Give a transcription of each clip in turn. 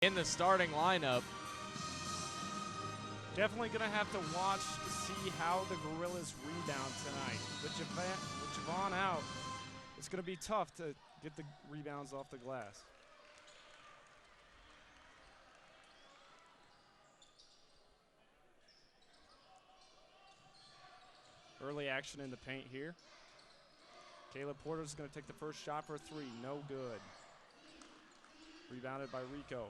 in the starting lineup. Definitely going to have to watch to see how the Gorillas rebound tonight. With Javon out, it's going to be tough to get the rebounds off the glass. Early action in the paint here. Caleb Porter's going to take the first shot for three. No good. Rebounded by Rico.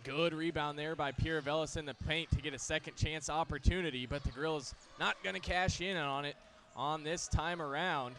Good rebound there by Pierrevilus in the paint to get a second chance opportunity, but the Gorillas not going to cash in on it on this time around.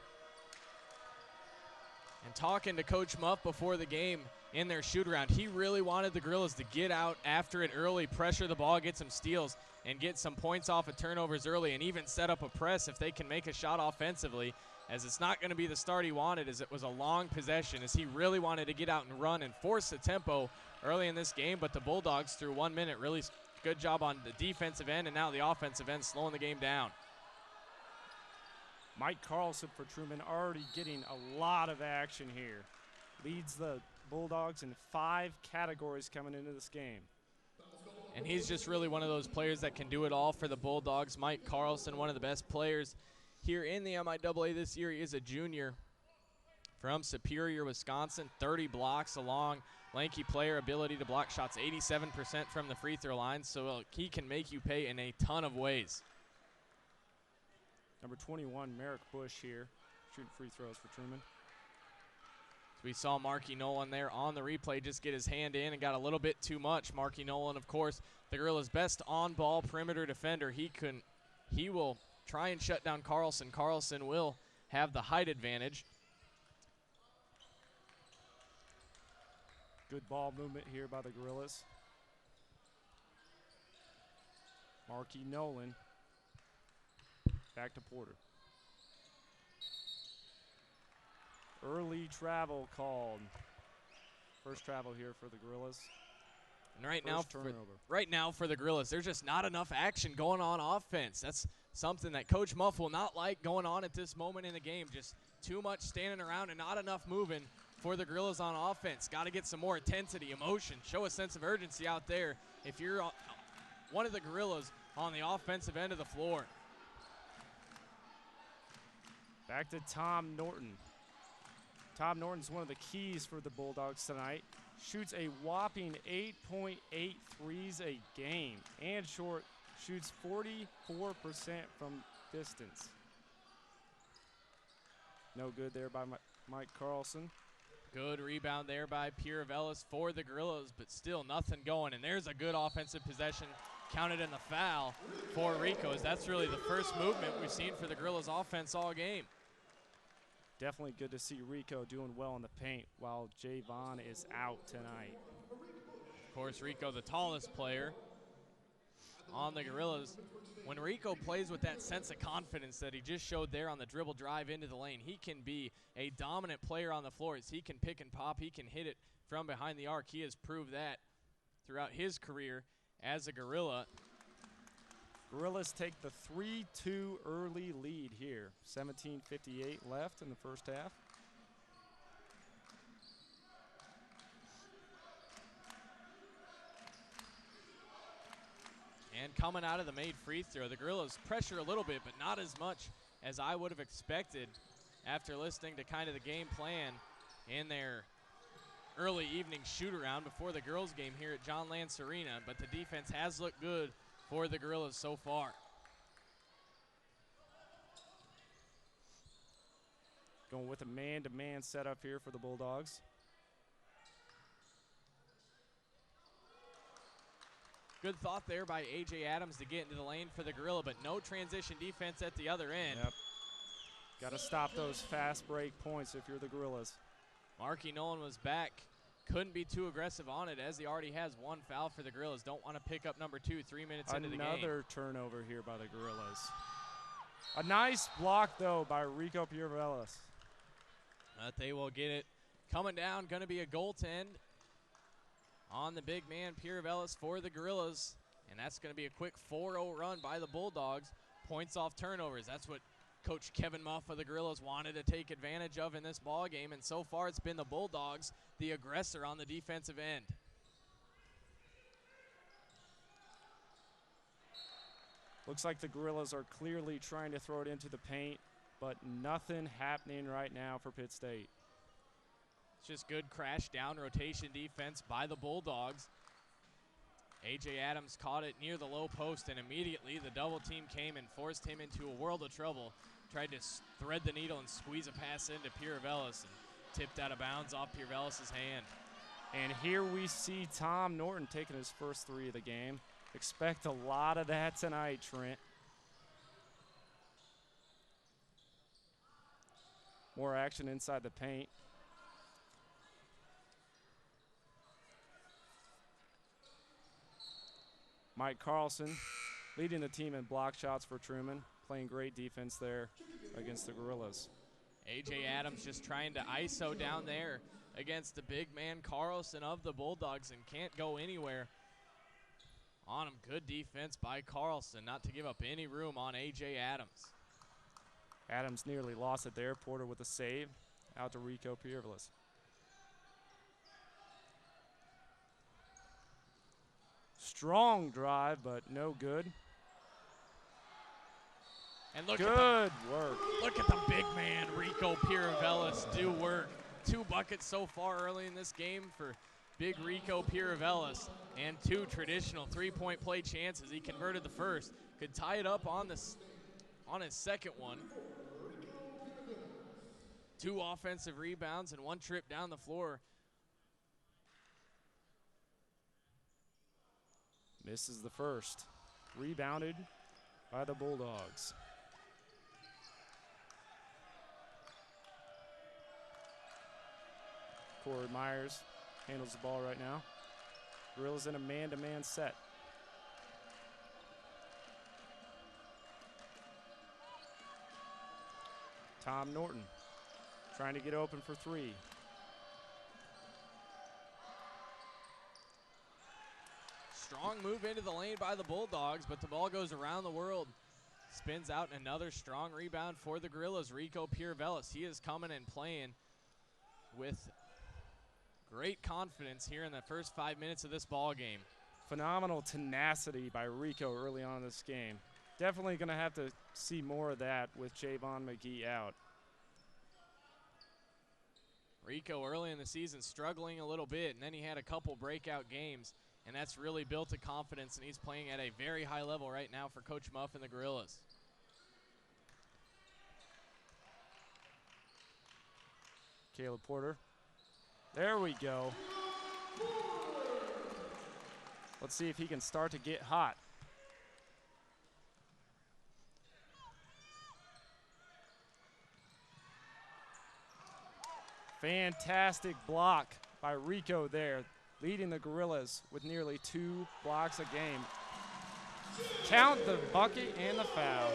And talking to Coach Muff before the game in their shoot-around, he really wanted the Gorillas to get out after it early, pressure the ball, get some steals, and get some points off of turnovers early, and even set up a press if they can make a shot offensively, as it's not going to be the start he wanted, as it was a long possession, as he really wanted to get out and run and force the tempo early in this game. But the Bulldogs, through 1 minute, really good job on the defensive end, and now the offensive end slowing the game down. Mike Carlson for Truman already getting a lot of action here. Leads the Bulldogs in 5 categories coming into this game. And he's just really one of those players that can do it all for the Bulldogs. Mike Carlson, one of the best players here in the MIAA this year. He is a junior from Superior, Wisconsin. 30 blocks, a long, lanky player, ability to block shots 87% from the free throw line, so he can make you pay in a ton of ways. Number 21, Merrick Bush here, shooting free throws for Truman. We saw Marky Nolan there on the replay just get his hand in and got a little bit too much. Marky Nolan, of course, the Gorillas' best on-ball perimeter defender. He will try and shut down Carlson. Carlson will have the height advantage. Good ball movement here by the Gorillas. Marky Nolan. Back to Porter. Early travel called. First travel here for the Gorillas. And right now for the Gorillas, there's just not enough action going on offense. That's something that Coach Muff will not like going on at this moment in the game. Just too much standing around and not enough moving for the Gorillas on offense. Got to get some more intensity, emotion, show a sense of urgency out there if you're one of the Gorillas on the offensive end of the floor. Back to Tom Norton. Tom Norton's one of the keys for the Bulldogs tonight. Shoots a whopping 8.8 threes a game and short. Shoots 44% from distance. No good there by Mike Carlson. Good rebound there by Pierrevilus for the Gorillas, but still nothing going. And there's a good offensive possession counted in the foul for Rico, as that's really the first movement we've seen for the Gorillas offense all game. Definitely good to see Rico doing well in the paint while Javon is out tonight. Of course, Rico, the tallest player on the Gorillas. When Rico plays with that sense of confidence that he just showed there on the dribble drive into the lane, he can be a dominant player on the floor. As he can pick and pop, he can hit it from behind the arc. He has proved that throughout his career as a Gorilla. Gorillas take the 3-2 early lead here. 17:58 left in the first half. And coming out of the made free throw, the Gorillas pressure a little bit, but not as much as I would have expected after listening to kind of the game plan in their early evening shoot-around before the girls' game here at John Lance Arena. But the defense has looked good for the Gorillas so far. Going with a man-to-man setup here for the Bulldogs. Good thought there by A.J. Adams to get into the lane for the Gorilla, but no transition defense at the other end. Yep. Got to stop those fast break points if you're the Gorillas. Marky Nolan was back. Couldn't be too aggressive on it, as he already has one foul for the Gorillas. Don't want to pick up number 2 3 minutes into the game. Another turnover here by the Gorillas. A nice block, though, by Rico Pierrevilus. But they will get it. Coming down, going to be a goaltend on the big man Pierrevilus for the Gorillas. And that's going to be a quick 4-0 run by the Bulldogs. Points off turnovers. That's what Coach Kevin Muff of the Gorillas wanted to take advantage of in this ball game, and so far it's been the Bulldogs, the aggressor on the defensive end. Looks like the Gorillas are clearly trying to throw it into the paint, but nothing happening right now for Pitt State. It's just good crash down rotation defense by the Bulldogs. A.J. Adams caught it near the low post, and immediately the double team came and forced him into a world of trouble. Tried to thread the needle and squeeze a pass into Pierrevilus, and tipped out of bounds off Pierrevilus' hand. And here we see Tom Norton taking his first three of the game. Expect a lot of that tonight, Trent. More action inside the paint. Mike Carlson leading the team in block shots for Truman, playing great defense there against the Gorillas. A.J. Adams just trying to ISO down there against the big man Carlson of the Bulldogs and can't go anywhere on him. Good defense by Carlson, not to give up any room on A.J. Adams. Adams nearly lost it there. Porter with a save. Out to Rico Pierrevilus. Strong drive, but no good. And look good at work. Look at the big man, Rico Pierrevilus, do work. 2 buckets so far early in this game for big Rico Pierrevilus, and 2 traditional three-point play chances. He converted the first, could tie it up on his second one. 2 offensive rebounds and 1 trip down the floor. Misses the first. Rebounded by the Bulldogs. Corey Myers handles the ball right now. Gorillas in a man-to-man set. Tom Norton trying to get open for 3. Strong move into the lane by the Bulldogs, but the ball goes around the world. Spins out, and another strong rebound for the Gorillas. Rico Pierrevilus, he is coming and playing with great confidence here in the first 5 minutes of this ball game. Phenomenal tenacity by Rico early on in this game. Definitely going to have to see more of that with Javon McGee out. Rico early in the season struggling a little bit, and then he had a couple breakout games, and that's really built a confidence, and he's playing at a very high level right now for Coach Muff and the Gorillas. Caleb Porter. There we go. Let's see if he can start to get hot. Fantastic block by Rico there, leading the Gorillas with nearly 2 blocks a game. Count the bucket and the foul.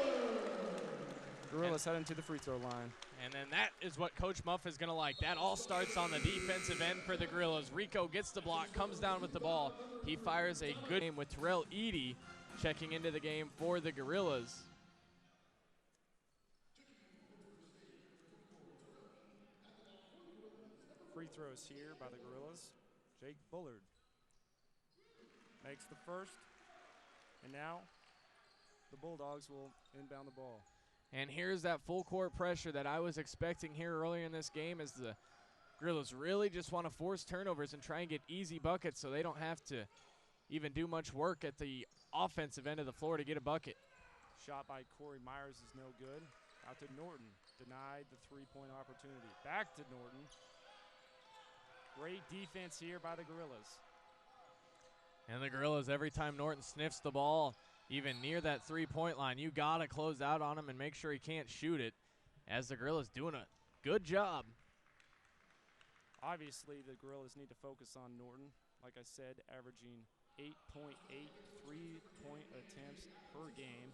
Gorillas heading to the free throw line. And then that is what Coach Muff is going to like. That all starts on the defensive end for the Gorillas. Rico gets the block, comes down with the ball. He fires a good game with Terrell Eady checking into the game for the Gorillas. Free throws here by the Gorillas. Jake Bullard makes the first. And now the Bulldogs will inbound the ball. And here's that full court pressure that I was expecting here earlier in this game, as the Gorillas really just want to force turnovers and try and get easy buckets so they don't have to even do much work at the offensive end of the floor to get a bucket. Shot by Corey Myers is no good. Out to Norton. Denied the three-point opportunity. Back to Norton. Great defense here by the Gorillas. And the Gorillas, every time Norton sniffs the ball, even near that three-point line, you got to close out on him and make sure he can't shoot it, as the Gorillas doing a good job. Obviously, the Gorillas need to focus on Norton. Like I said, averaging 8.8 three-point attempts per game,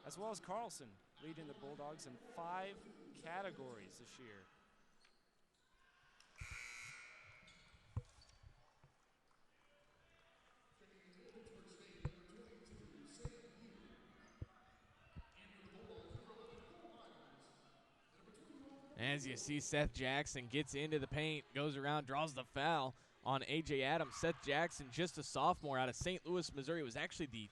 as well as Carlson, leading the Bulldogs in 5 categories this year. As you see, Seth Jackson gets into the paint, goes around, draws the foul on A.J. Adams. Seth Jackson, just a sophomore out of St. Louis, Missouri, was actually the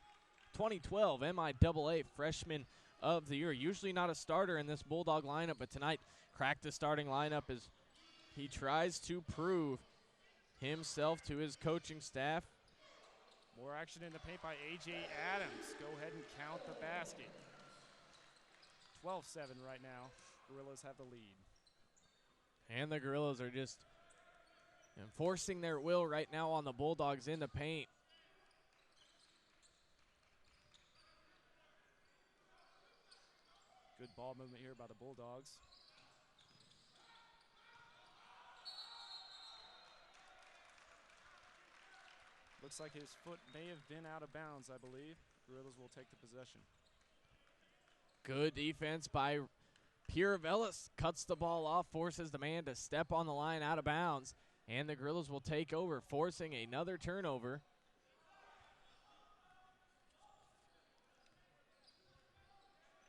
2012 MIAA Freshman of the Year. Usually not a starter in this Bulldog lineup, but tonight cracked the starting lineup as he tries to prove himself to his coaching staff. More action in the paint by A.J. Adams. Go ahead and count the basket. 12-7 right now. Gorillas have the lead. And the Gorillas are just enforcing their will right now on the Bulldogs in the paint. Good ball movement here by the Bulldogs. Looks like his foot may have been out of bounds, I believe. Gorillas will take the possession. Good defense by Pierrevilus. Cuts the ball off, forces the man to step on the line out of bounds. And the Gorillas will take over, forcing another turnover.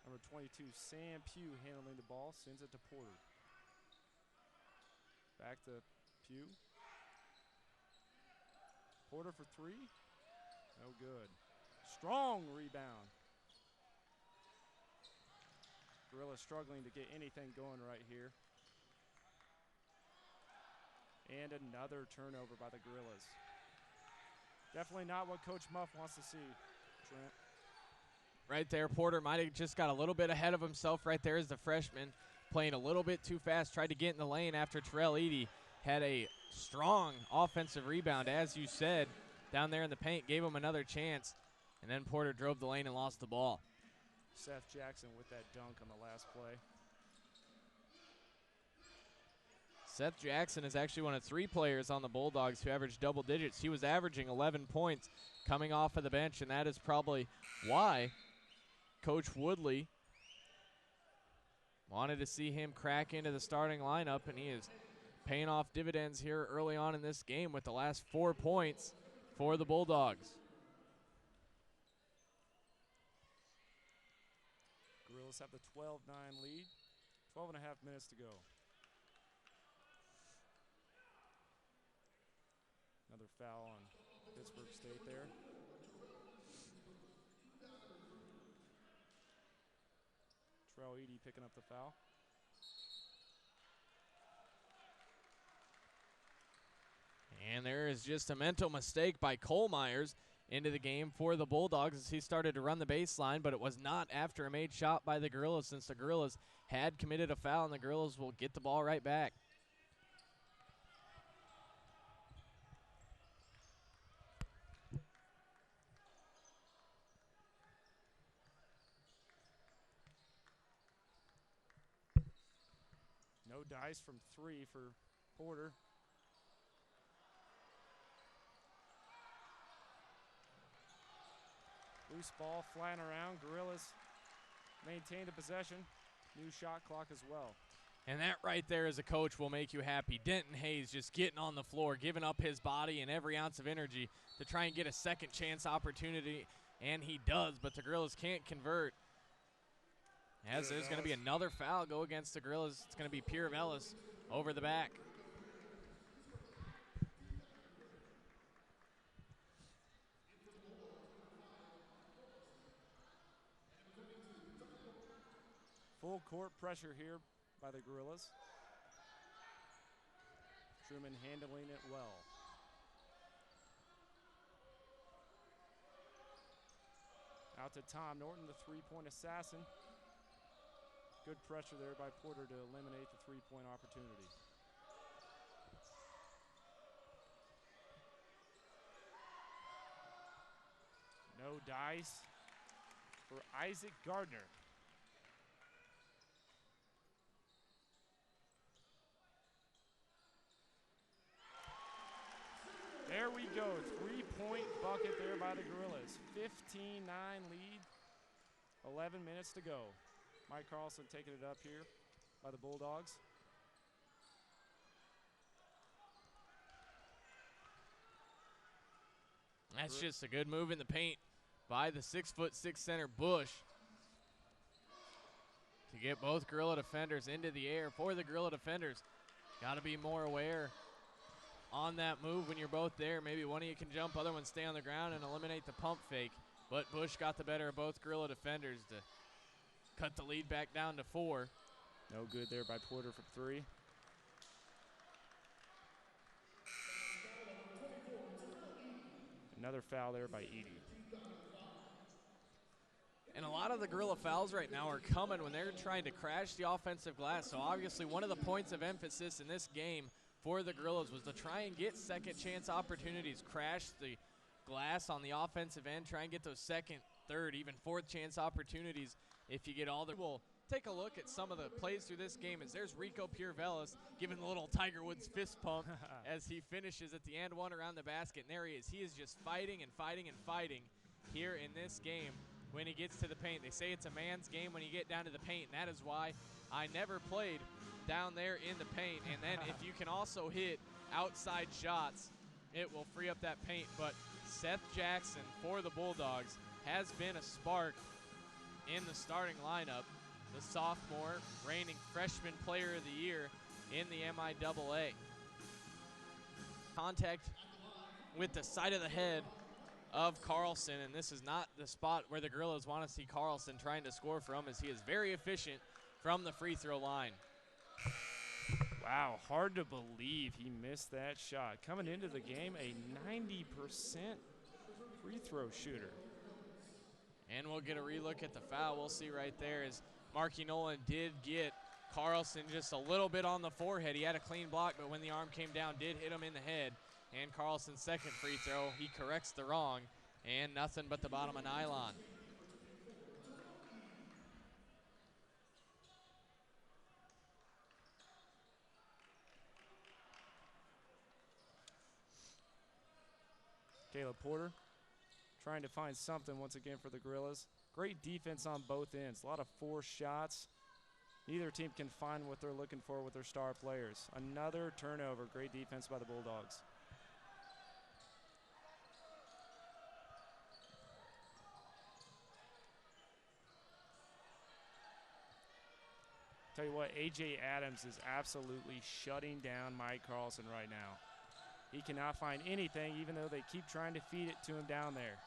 Number 22, Sam Pugh handling the ball, sends it to Porter. Back to Pugh. Porter for three. No good. Strong rebound. Gorillas struggling to get anything going right here. And another turnover by the Gorillas. Definitely not what Coach Muff wants to see, Trent. Right there, Porter might have just got a little bit ahead of himself right there as the freshman. Playing a little bit too fast, tried to get in the lane after Terrell Eady had a strong offensive rebound, as you said, down there in the paint, gave him another chance, and then Porter drove the lane and lost the ball. Seth Jackson with that dunk on the last play. Seth Jackson is actually one of 3 players on the Bulldogs who averaged double digits. He was averaging 11 points coming off of the bench, and that is probably why Coach Woodley wanted to see him crack into the starting lineup, and he is paying off dividends here early on in this game with the last 4 points for the Bulldogs. Gorillas have the 12-9 lead. 12 and a half minutes to go. Another foul on Pittsburgh State there. Terrell Eady picking up the foul. And there is just a mental mistake by Cole Myers into the game for the Bulldogs as he started to run the baseline, but it was not after a made shot by the Gorillas, since the Gorillas had committed a foul, and the Gorillas will get the ball right back. No dice from 3 for Porter. Loose ball flying around. Gorillas maintain the possession. New shot clock as well. And that right there as a coach will make you happy. Denton Hayes just getting on the floor, giving up his body and every ounce of energy to try and get a second chance opportunity, and he does, but the Gorillas can't convert. As there's going to be another foul go against the Gorillas. It's going to be Pierrevilus over the back. Full court pressure here by the Gorillas. Truman handling it well. Out to Tom Norton, the three-point assassin. Good pressure there by Porter to eliminate the three-point opportunity. No dice for Isaac Gardner. There we go, three-point bucket there by the Gorillas. 15-9 lead, 11 minutes to go. Mike Carlson taking it up here by the Bulldogs. That's just a good move in the paint by the 6'6" center Bush to get both Gorilla defenders into the air. For the Gorilla defenders, got to be more aware on that move when you're both there. Maybe one of you can jump, other one stay on the ground and eliminate the pump fake. but Bush got the better of both Gorilla defenders to cut the lead back down to 4. No good there by Porter for 3. Another foul there by Edie. And a lot of the Gorilla fouls right now are coming when they're trying to crash the offensive glass. So obviously one of the points of emphasis in this game for the Gorillas was to try and get second chance opportunities, crash the glass on the offensive end, try and get those second, third, even fourth chance opportunities if you get all the. We'll take a look at some of the plays through this game as there's Rico Pierrevilus giving the little Tiger Woods fist pump as he finishes at the end one around the basket. And there he is. He is just fighting and fighting and fighting here in this game when he gets to the paint. They say it's a man's game when you get down to the paint, and that is why I never played down there in the paint. And then if you can also hit outside shots, it will free up that paint. But Seth Jackson for the Bulldogs has been a spark in the starting lineup. The sophomore, reigning freshman player of the year in the MIAA. Contact with the side of the head of Carlson, and this is not the spot where the Gorillas want to see Carlson trying to score from, as he is very efficient from the free throw line. Wow, hard to believe he missed that shot. Coming into the game, a 90% free throw shooter. And we'll get a relook at the foul. We'll see right there as Marky Nolan did get Carlson just a little bit on the forehead. He had a clean block, but when the arm came down, did hit him in the head. And Carlson's second free throw, he corrects the wrong, and nothing but the bottom of nylon. Caleb Porter trying to find something once again for the Gorillas. Great defense on both ends. A lot of forced shots. Neither team can find what they're looking for with their star players. Another turnover. Great defense by the Bulldogs. Tell you what, A.J. Adams is absolutely shutting down Mike Carlson right now. He cannot find anything, even though they keep trying to feed it to him down there.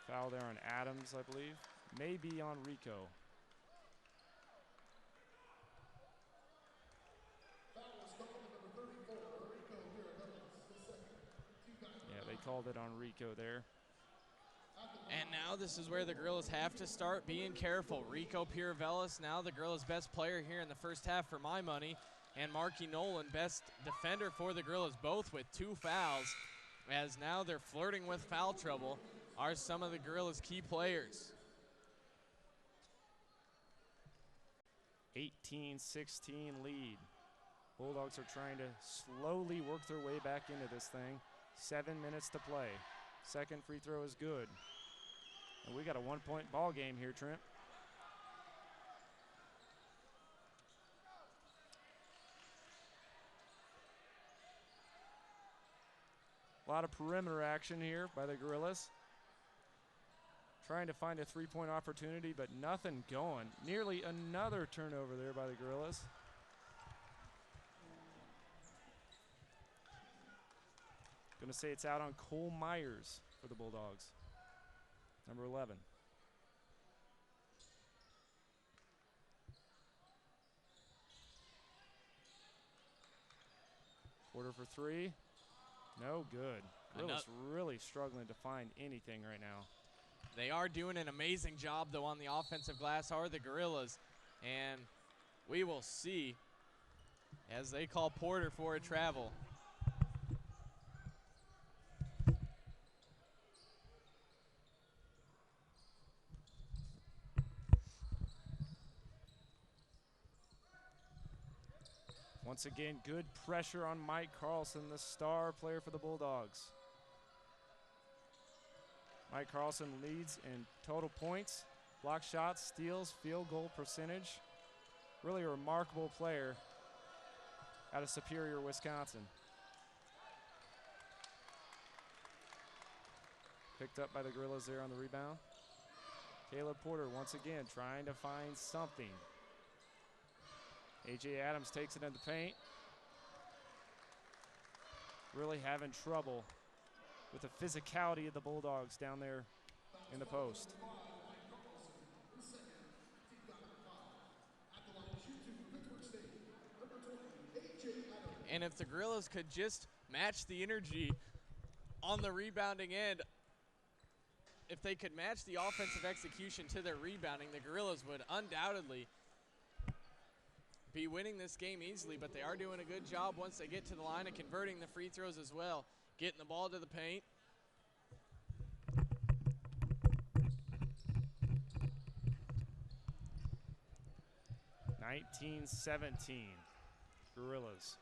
Foul there on Adams, I believe. Maybe on Rico. Yeah, they called it on Rico there. And now this is where the Gorillas have to start being careful. Rico Pierrevilus, now the Gorillas' best player here in the first half for my money. And Marky Nolan, best defender for the Gorillas, both with 2 fouls. As now they're flirting with foul trouble are some of the Gorillas' key players. 18-16 lead. Bulldogs are trying to slowly work their way back into this thing. 7 minutes to play. Second free throw is good. And we got a 1-point ball game here, Trent. A lot of perimeter action here by the Gorillas. Trying to find a 3-point opportunity, but nothing going. Nearly another turnover there by the Gorillas. Going to say it's out on Cole Myers for the Bulldogs. Number 11. Porter for 3. No good. Gorillas really struggling to find anything right now. They are doing an amazing job, though, on the offensive glass, are the Gorillas. And we will see as they call Porter for a travel. Once again, good pressure on Mike Carlson, the star player for the Bulldogs. Mike Carlson leads in total points, block shots, steals, field goal percentage. Really a remarkable player out of Superior, Wisconsin. Picked up by the Gorillas there on the rebound. Caleb Porter once again trying to find something. A.J. Adams takes it in the paint. really having trouble with the physicality of the Bulldogs down there in the post. And if the Gorillas could just match the energy on the rebounding end, if they could match the offensive execution to their rebounding, the Gorillas would undoubtedly be winning this game easily, but they are doing a good job once they get to the line of converting the free throws as well, getting the ball to the paint. (19-17) Gorillas.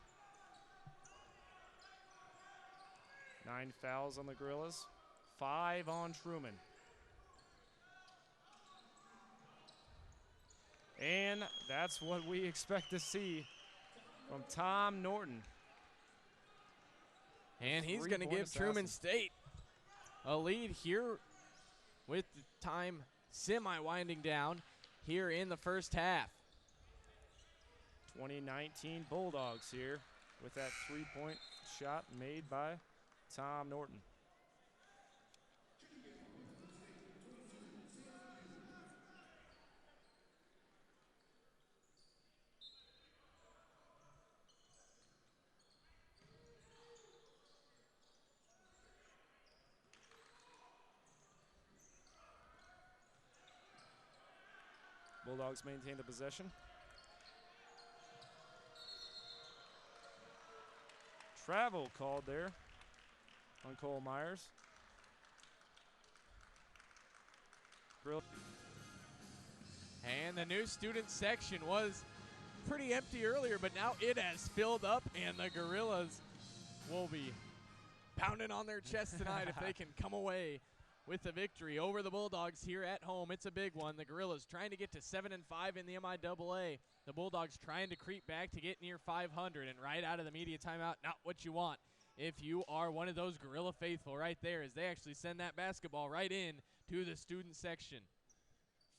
9 fouls on the Gorillas, 5 on Truman. And that's what we expect to see from Tom Norton. And he's going to give Truman State a lead here with the time semi-winding down here in the first half. 2019 Bulldogs here with that three-point shot made by Tom Norton. Bulldogs maintain the possession. Travel called there on Cole Myers. And the new student section was pretty empty earlier, but now it has filled up, and the Gorillas will be pounding on their chest tonight if they can come away with the victory over the Bulldogs here at home. It's a big one. The Gorillas trying to get to 7-5 in the MIAA. The Bulldogs trying to creep back to get near 500, and right out of the media timeout, not what you want if you are one of those Gorilla faithful right there, as they actually send that basketball right in to the student section.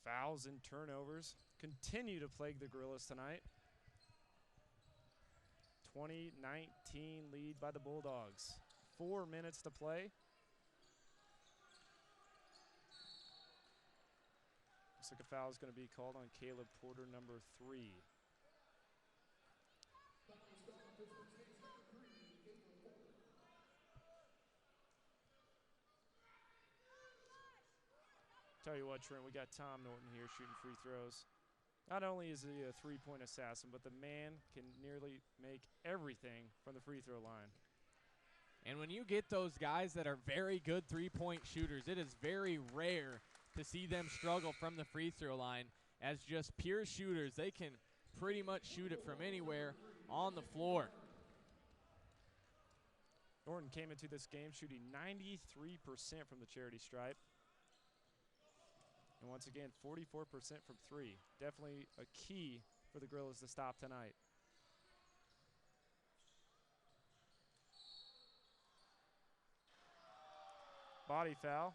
Fouls and turnovers continue to plague the Gorillas tonight. 20-19 lead by the Bulldogs. 4 minutes to play. Looks like a foul is going to be called on Caleb Porter, number 3. Tell you what, Trent, we got Tom Norton here shooting free throws. Not only is he a three-point assassin, but the man can nearly make everything from the free throw line. And when you get those guys that are very good three-point shooters, it is very rare to see them struggle from the free throw line. As just pure shooters, they can pretty much shoot it from anywhere on the floor. Norton came into this game shooting 93% from the charity stripe. And once again, 44% from 3. Definitely a key for the Gorillas to stop tonight. Body foul.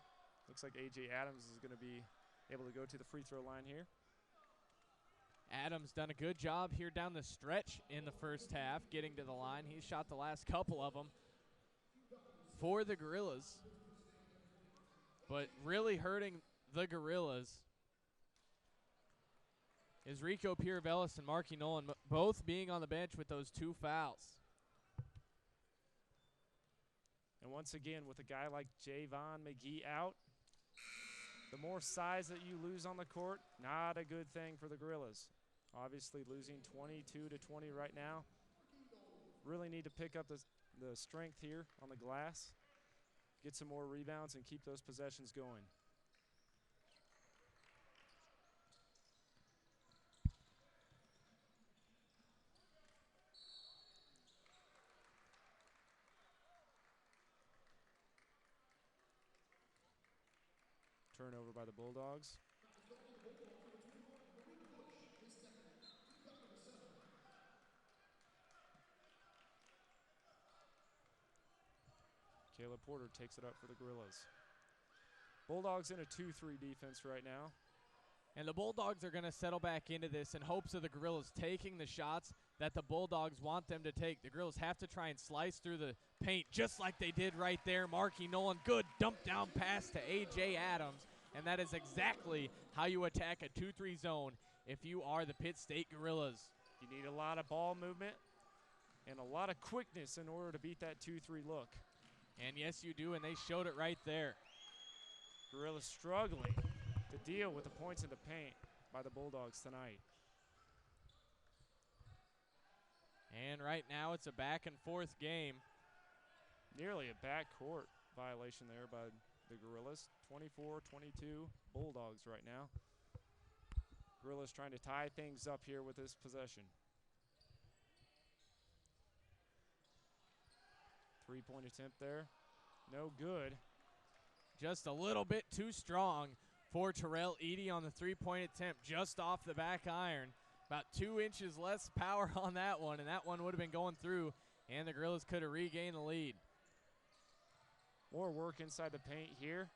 Looks like A.J. Adams is going to be able to go to the free throw line here. Adams done a good job here down the stretch in the first half, getting to the line. He shot the last couple of them for the Gorillas. But really hurting the Gorillas is Rico Pierrevilus and Marky Nolan, both being on the bench with those 2 fouls. And once again, with a guy like Javon McGee out, the more size that you lose on the court, not a good thing for the Gorillas. Obviously losing 22-20 right now. Really need to pick up the strength here on the glass, get some more rebounds, and keep those possessions going. Turnover by the Bulldogs. Caleb Porter takes it up for the Gorillas. Bulldogs in a 2-3 defense right now. And the Bulldogs are going to settle back into this in hopes of the Gorillas taking the shots that the Bulldogs want them to take. The Gorillas have to try and slice through the paint just like they did right there. Marky Nolan, good dump down pass to A.J. Adams, and that is exactly how you attack a 2-3 zone if you are the Pitt State Gorillas. You need a lot of ball movement and a lot of quickness in order to beat that 2-3 look. And yes, you do, and they showed it right there. Gorillas struggling to deal with the points in the paint by the Bulldogs tonight. And right now it's a back-and-forth game. Nearly a backcourt violation there by the Gorillas. 24-22 Bulldogs right now. Gorillas trying to tie things up here with this possession. Three-point attempt there. No good. Just a little bit too strong for Terrell Eady on the three-point attempt, just off the back iron. About 2 inches less power on that one, and that one would have been going through, and the Gorillas could have regained the lead. More work inside the paint here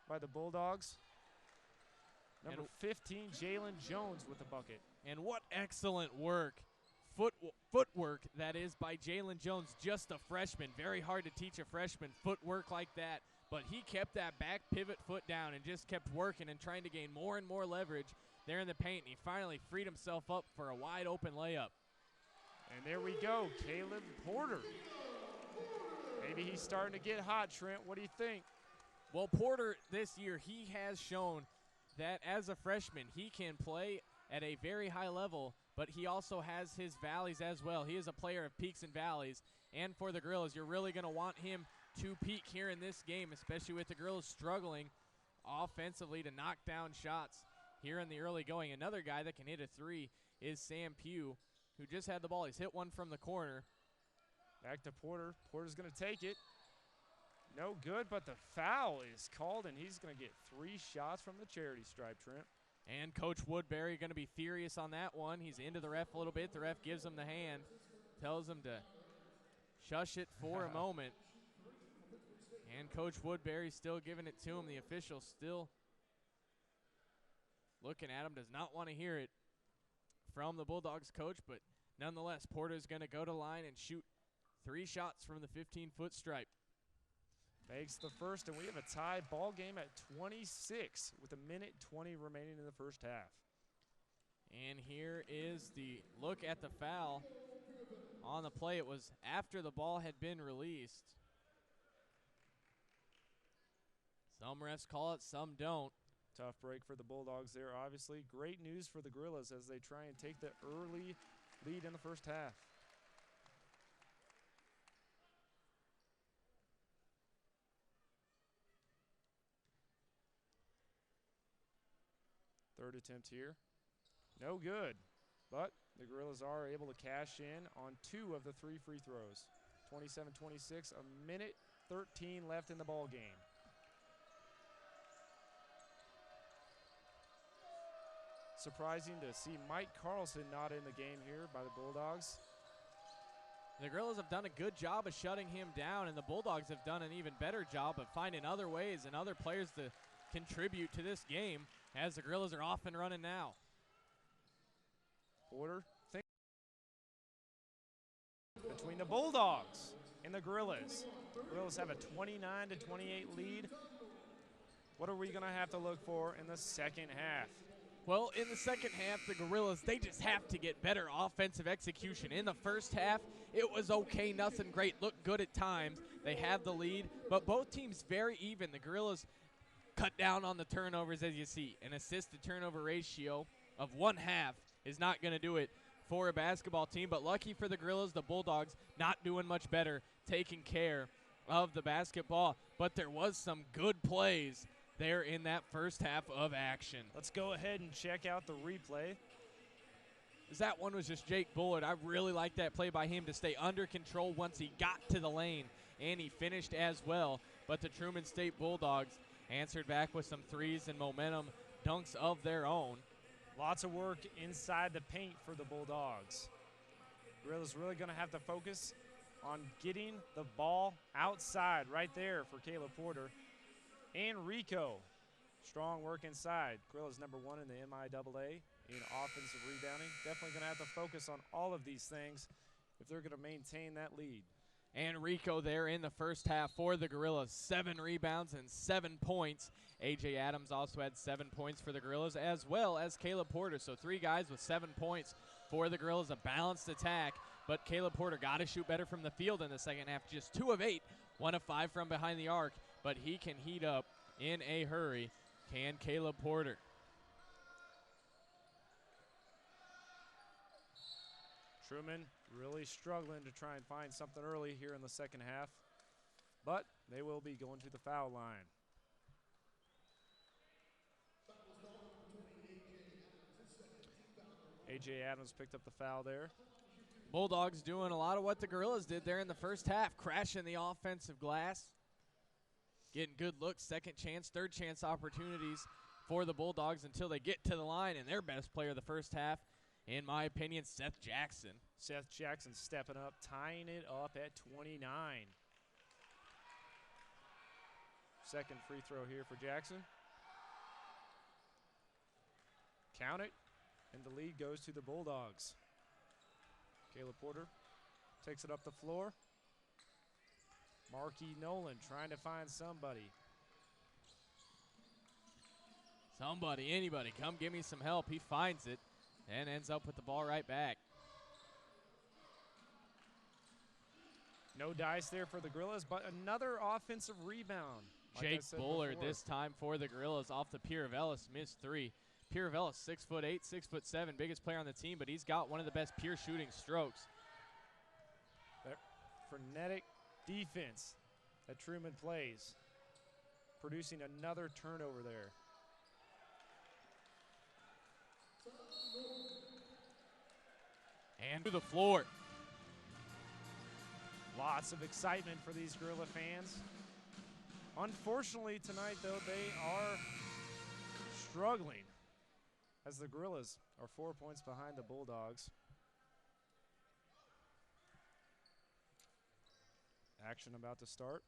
by the Bulldogs. Number 15, Jalen Jones with the bucket. And what excellent work, footwork that is by Jalen Jones, just a freshman. Very hard to teach a freshman footwork like that, but he kept that back pivot foot down and just kept working and trying to gain more and more leverage there in the paint, and he finally freed himself up for a wide open layup. And there we go, Caleb Porter. Maybe he's starting to get hot, Trent. What do you think? Well, Porter this year, he has shown that as a freshman, he can play at a very high level, but he also has his valleys as well. He is a player of peaks and valleys, and for the Gorillas, you're really going to want him to peak here in this game, especially with the Gorillas struggling offensively to knock down shots here in the early going. Another guy that can hit a three is Sam Pugh, who just had the ball. He's hit one from the corner. Back to Porter. Porter's going to take it. No good, but the foul is called, and he's going to get 3 shots from the charity stripe, Trent. And Coach Woodbury going to be furious on that one. He's into the ref a little bit. The ref gives him the hand, tells him to shush it for a moment. And Coach Woodbury still giving it to him. The official still looking at him, does not want to hear it from the Bulldogs coach, but nonetheless, Porter's going to go to line and shoot 3 shots from the 15-foot stripe. Makes the first, and we have a tie ball game at 26 with 1:20 remaining in the first half. And here is the look at the foul on the play. It was after the ball had been released. Some refs call it, some don't. Tough break for the Bulldogs there, obviously. Great news for the Gorillas as they try and take the early lead in the first half. Third attempt here. No good, but the Gorillas are able to cash in on 2 of the 3 free throws. 27-26, 1:13 left in the ball game. Surprising to see Mike Carlson not in the game here by the Bulldogs. The Gorillas have done a good job of shutting him down, and the Bulldogs have done an even better job of finding other ways and other players to contribute to this game as the Gorillas are off and running now. Porter between the Bulldogs and the Gorillas. Gorillas have a 29-28 lead. What are we going to have to look for in the second half? Well, in the second half, the Gorillas, they just have to get better offensive execution. In the first half, it was okay, nothing great, looked good at times. They have the lead, but both teams very even. The Gorillas cut down on the turnovers, as you see. An assist-to-turnover ratio of 1/2 is not going to do it for a basketball team, but lucky for the Gorillas, the Bulldogs not doing much better, taking care of the basketball. But there was some good plays there in that first half of action. Let's go ahead and check out the replay. That one was just Jake Bullard. I really like that play by him to stay under control once he got to the lane, and he finished as well. But the Truman State Bulldogs answered back with some threes and momentum dunks of their own. Lots of work inside the paint for the Bulldogs. Gorillas really going to have to focus on getting the ball outside right there for Caleb Porter. And Rico, strong work inside. Gorillas #1 in the MIAA in offensive rebounding. Definitely going to have to focus on all of these things if they're going to maintain that lead. And Rico there in the first half for the Gorillas, 7 rebounds and 7 points. A.J. Adams also had 7 points for the Gorillas, as well as Caleb Porter. So 3 guys with 7 points for the Gorillas, a balanced attack. But Caleb Porter got to shoot better from the field in the second half, just 2 of 8, 1 of 5 from behind the arc. But he can heat up in a hurry. Can Caleb Porter? Truman really struggling to try and find something early here in the second half, but they will be going to the foul line. A.J. Adams picked up the foul there. Bulldogs doing a lot of what the Gorillas did there in the first half, crashing the offensive glass, getting good looks, second chance, third chance opportunities for the Bulldogs until they get to the line, and their best player of the first half, in my opinion, Seth Jackson. Seth Jackson stepping up, tying it up at 29. Second free throw here for Jackson. Count it, and the lead goes to the Bulldogs. Caleb Porter takes it up the floor. Markey Nolan trying to find somebody. Somebody, anybody, come give me some help. He finds it and ends up with the ball right back. No dice there for the Gorillas, but another offensive rebound. Jake Bullard this time for the Gorillas off the Pierrevilus missed 3. Pierrevilus, 6'8", 6'7", biggest player on the team, but he's got one of the best pure shooting strokes. That frenetic defense that Truman plays, producing another turnover there. And to the floor. Lots of excitement for these Gorilla fans. Unfortunately tonight, though, they are struggling as the Gorillas are 4 points behind the Bulldogs. Action about to start.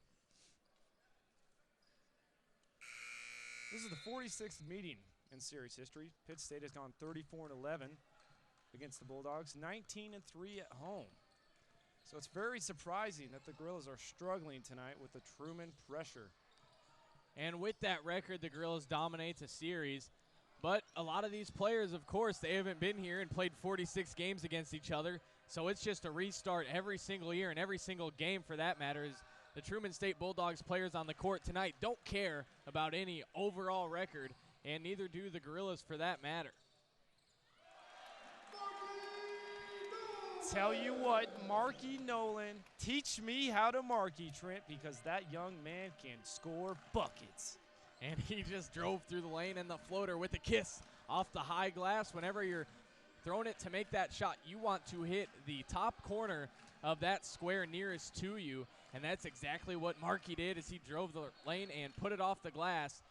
This is the 46th meeting in series history. Pitt State has gone 34-11 against the Bulldogs, 19-3 at home. So it's very surprising that the Gorillas are struggling tonight with the Truman pressure. And with that record, the Gorillas dominate the series. But a lot of these players, of course, they haven't been here and played 46 games against each other. So it's just a restart every single year and every single game for that matter. Is the Truman State Bulldogs players on the court tonight don't care about any overall record, and neither do the Gorillas for that matter. Tell you what, Markey Nolan, teach me how to Markey, Trent, because that young man can score buckets. And he just drove through the lane and the floater with a kiss off the high glass. Whenever you're throwing it to make that shot, you want to hit the top corner of that square nearest to you, and that's exactly what Markey did as he drove the lane and put it off the glass.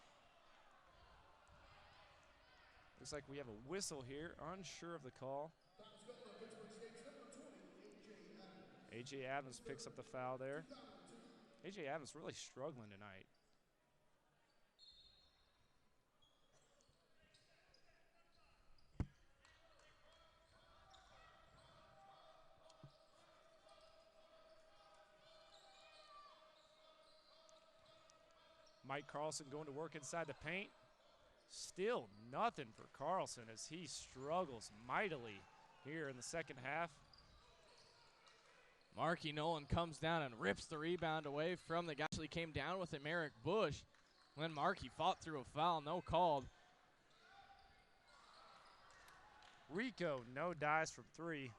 Looks like we have a whistle here, unsure of the call. A.J. Adams picks up the foul there. A.J. Adams really struggling tonight. Mike Carlson going to work inside the paint. Still nothing for Carlson as he struggles mightily here in the second half. Markey Nolan comes down and rips the rebound away from the guy. Actually came down with him, Eric Bush. When Markey fought through a foul, no called. Rico, no dice from 3.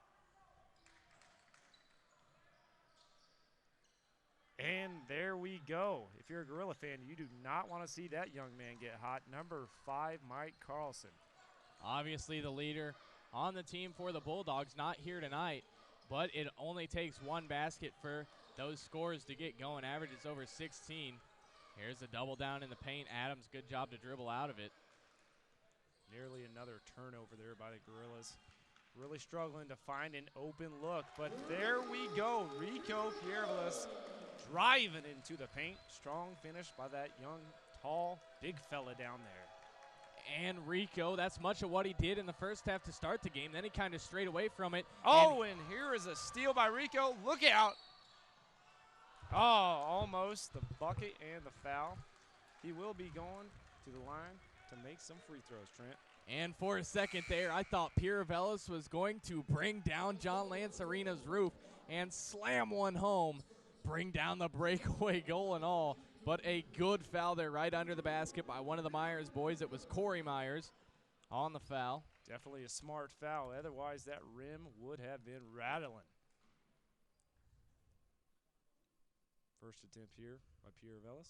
And there we go. If you're a Gorilla fan, you do not want to see that young man get hot. Number 5, Mike Carlson. Obviously the leader on the team for the Bulldogs, not here tonight, but it only takes one basket for those scores to get going. Average is over 16. Here's a double down in the paint. Adams, good job to dribble out of it. Nearly another turnover there by the Gorillas. Really struggling to find an open look, but there we go. Rico Pierrevilus driving into the paint. Strong finish by that young, tall, big fella down there. and Rico. That's much of what he did in the first half to start the game. Then he kind of strayed away from it. Oh, and here is a steal by Rico. Look out. Oh, almost the bucket and the foul. He will be going to the line to make some free throws, Trent. And for a second there, I thought Pierrevilus was going to bring down John Lance Arena's roof and slam one home, bring down the breakaway goal and all. But a good foul there right under the basket by one of the Myers boys. It was Corey Myers on the foul. Definitely a smart foul. Otherwise, that rim would have been rattling. First attempt here by Pierrevilus.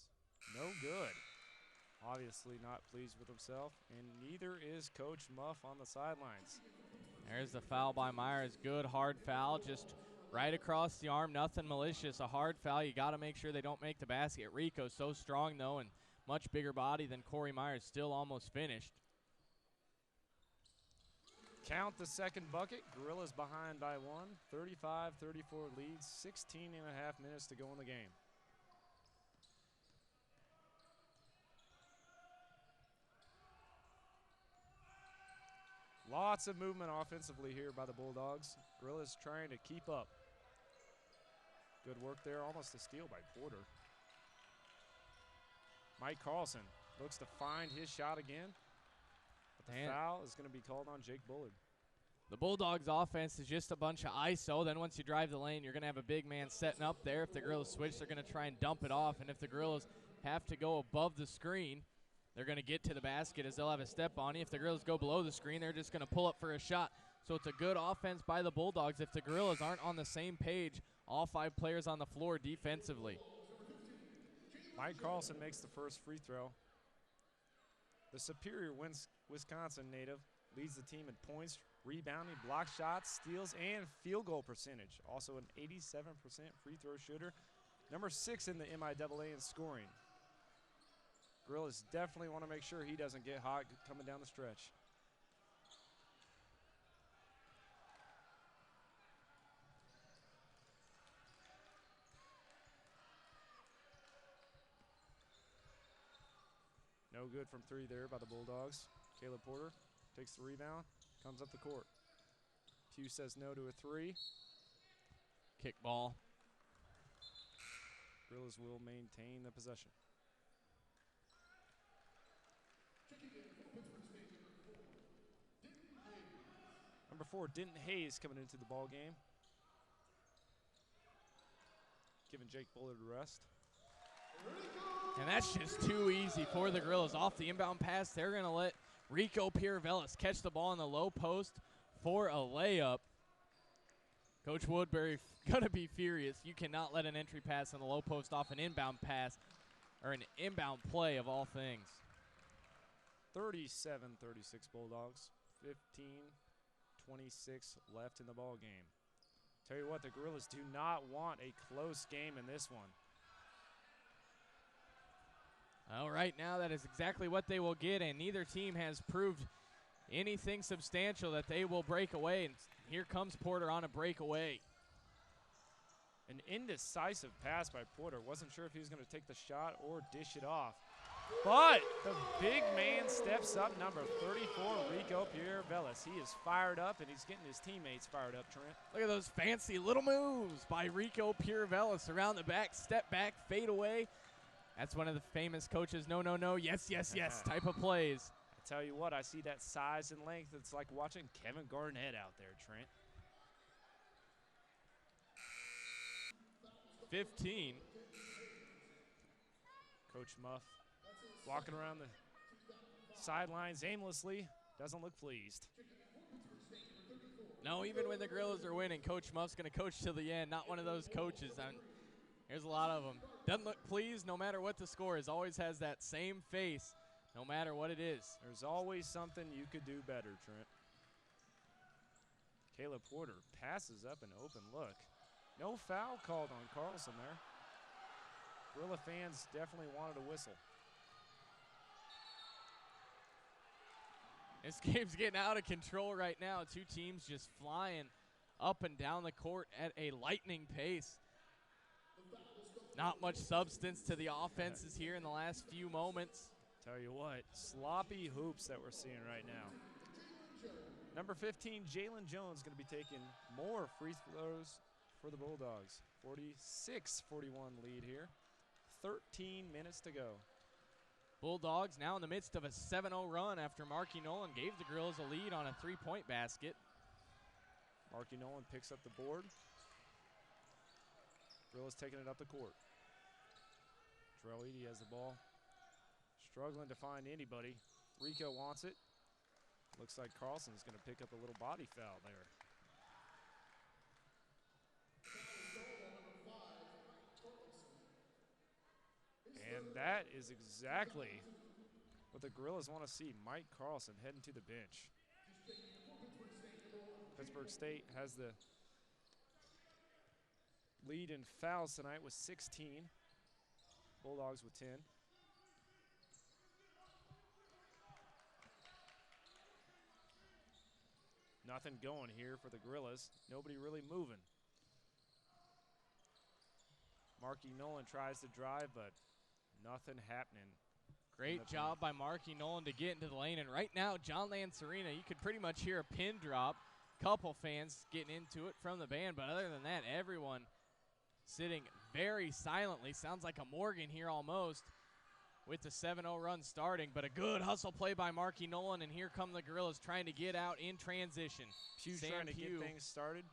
No good. Obviously not pleased with himself, and neither is Coach Muff on the sidelines. There's the foul by Myers. Good hard foul, just right across the arm. Nothing malicious. A hard foul. You got to make sure they don't make the basket. Rico's so strong, though, and much bigger body than Corey Myers. Still almost finished. Count the second bucket. Gorillas behind by one. 35-34 lead. 16 and a half minutes to go in the game. Lots of movement offensively here by the Bulldogs. Gorillas trying to keep up. Good work there. Almost a steal by Porter. Mike Carlson looks to find his shot again. But the foul is going to be called on Jake Bullard. The Bulldogs offense is just a bunch of ISO. Then once you drive the lane, you're going to have a big man setting up there. If the Gorillas switch, they're going to try and dump it off. And if the Gorillas have to go above the screen, they're going to get to the basket as they'll have a step on you. If the Gorillas go below the screen, they're just going to pull up for a shot. So it's a good offense by the Bulldogs. If the Gorillas aren't on the same page, all 5 players on the floor defensively. Mike Carlson makes the first free throw. The Superior, Wisconsin native, leads the team in points, rebounding, block shots, steals, and field goal percentage. Also an 87% free throw shooter. Number 6 in the MIAA in scoring. Gorillas definitely want to make sure he doesn't get hot coming down the stretch. No good from 3 there by the Bulldogs. Caleb Porter takes the rebound, comes up the court. Pugh says no to a 3. Kick ball. Gorillas will maintain the possession. Number 4, Denton Hayes coming into the ball game. Giving Jake Bullard a rest. And that's just too easy for the Gorillas. Off the inbound pass, they're going to let Rico Pierrevilus catch the ball in the low post for a layup. Coach Woodbury going to be furious. You cannot let an entry pass in the low post off an inbound pass or an inbound play of all things. 37-36 Bulldogs. 15-26 left in the ball game. Tell you what, the Gorillas do not want a close game in this one. Well, right now that is exactly what they will get, and neither team has proved anything substantial that they will break away. And here comes Porter on a breakaway. An indecisive pass by Porter. Wasn't sure if he was going to take the shot or dish it off. But the big man steps up, number 34, Rico Pierrevilus. He is fired up, and he's getting his teammates fired up, Trent. Look at those fancy little moves by Rico Pierrevilus. Around the back, step back, fade away. That's one of the famous coaches, no, no, no, yes, yes, yes type of plays. I tell you what, I see that size and length. It's like watching Kevin Garnett out there, Trent. 15. Coach Muff walking around the sidelines aimlessly, doesn't look pleased. No, even when the Gorillas are winning, Coach Muff's going to coach till the end. Not one of those coaches. There's a lot of them. Doesn't look pleased no matter what the score is. Always has that same face no matter what it is. There's always something you could do better, Trent. Caleb Porter passes up an open look. No foul called on Carlson there. Gorilla fans definitely wanted a whistle. This game's getting out of control right now. 2 teams just flying up and down the court at a lightning pace. Not much substance to the offenses here in the last few moments. Tell you what, sloppy hoops that we're seeing right now. Number 15, Jalen Jones, going to be taking more free throws for the Bulldogs. 46-41 lead here. 13 minutes to go. Bulldogs now in the midst of a 7-0 run after Marky Nolan gave the Gorillas a lead on a three-point basket. Marky Nolan picks up the board. Gorillas taking it up the court. Terrell Eady has the ball. Struggling to find anybody. Rico wants it. Looks like Carlson's going to pick up a little body foul there. And that is exactly what the Gorillas want to see. Mike Carlson heading to the bench. Pittsburgh State has the lead in fouls tonight with 16. Bulldogs with 10. Nothing going here for the Gorillas. Nobody really moving. Marky Nolan tries to drive, but nothing happening. Great job by Marky Nolan to get into the lane. And right now, John Lancerina, you could pretty much hear a pin drop. Couple fans getting into it from the band, but other than that, everyone sitting very silently. Sounds like a Morgan here almost with the 7-0 run starting, but a good hustle play by Marky Nolan, and here come the Gorillas trying to get out in transition. Pugh trying to get things started.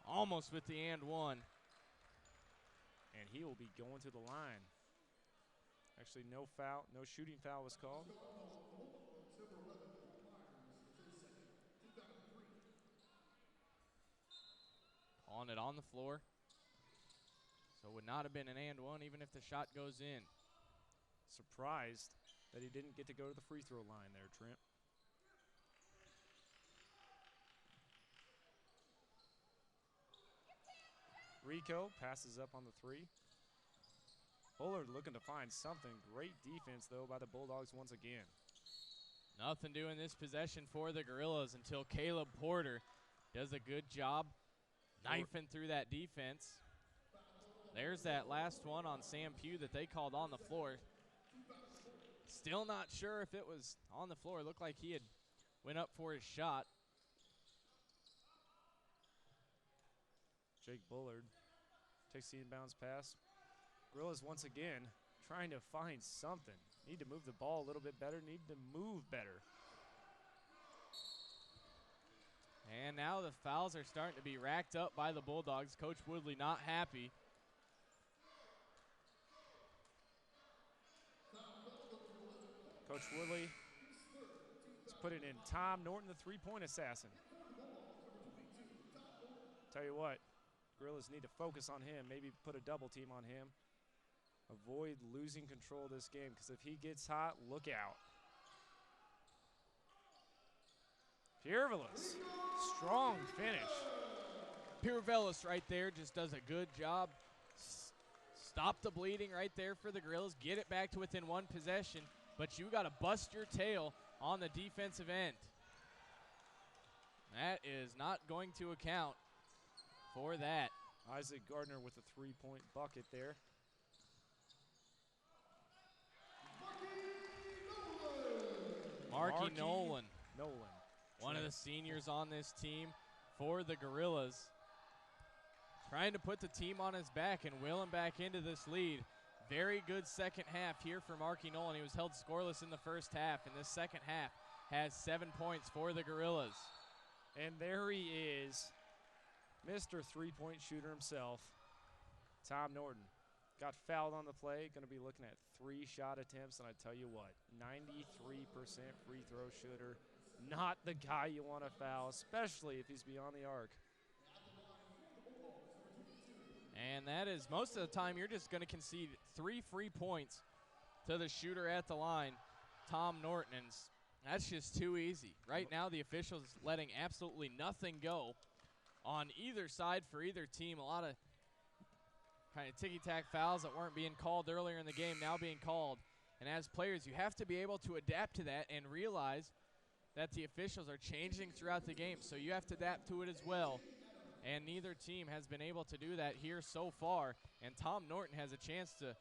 Almost with the and one. And he will be going to the line. Actually, no foul, no shooting foul was called. On it on the floor. So it would not have been an and one even if the shot goes in. Surprised that he didn't get to go to the free throw line there, Trent. Rico passes up on the three. Bullard looking to find something. Great defense, though, by the Bulldogs once again. Nothing doing this possession for the Gorillas until Caleb Porter does a good job knifing through that defense. There's that last one on Sam Pugh that they called on the floor. Still not sure if it was on the floor. It looked like he had went up for his shot. Jake Bullard takes the inbounds pass. Gorillas once again trying to find something. Need to move the ball a little bit better, need to move better. And now the fouls are starting to be racked up by the Bulldogs. Coach Woodley not happy. Coach Woodley is putting in Tom Norton, the three-point assassin. Tell you what, Gorillas need to focus on him, maybe put a double team on him. Avoid losing control of this game, because if he gets hot, look out. Pierrevilus, strong finish. Pierrevilus right there just does a good job. Stop the bleeding right there for the Gorillas. Get it back to within one possession, but you got to bust your tail on the defensive end. That is not going to account for that. Isaac Gardner with a three-point bucket there. Marky Nolan. Nolan. One of the seniors on this team for the Gorillas. Trying to put the team on his back and will him back into this lead. Very good second half here for Marky Nolan. He was held scoreless in the first half. In this second half, has 7 points for the Gorillas. And there he is, Mr. Three-point shooter himself, Tom Norton. Got fouled on the play, going to be looking at 3 shot attempts, and I tell you what, 93% free throw shooter. Not the guy you want to foul, especially if he's beyond the arc. And that is, most of the time, you're just going to concede 3 free points to the shooter at the line, Tom Norton. And that's just too easy. Right now, the officials letting absolutely nothing go on either side for either team. A lot of kind of ticky-tack fouls that weren't being called earlier in the game now being called. And as players, you have to be able to adapt to that and realize that the officials are changing throughout the game. So you have to adapt to it as well. And neither team has been able to do that here so far. And Tom Norton has a chance to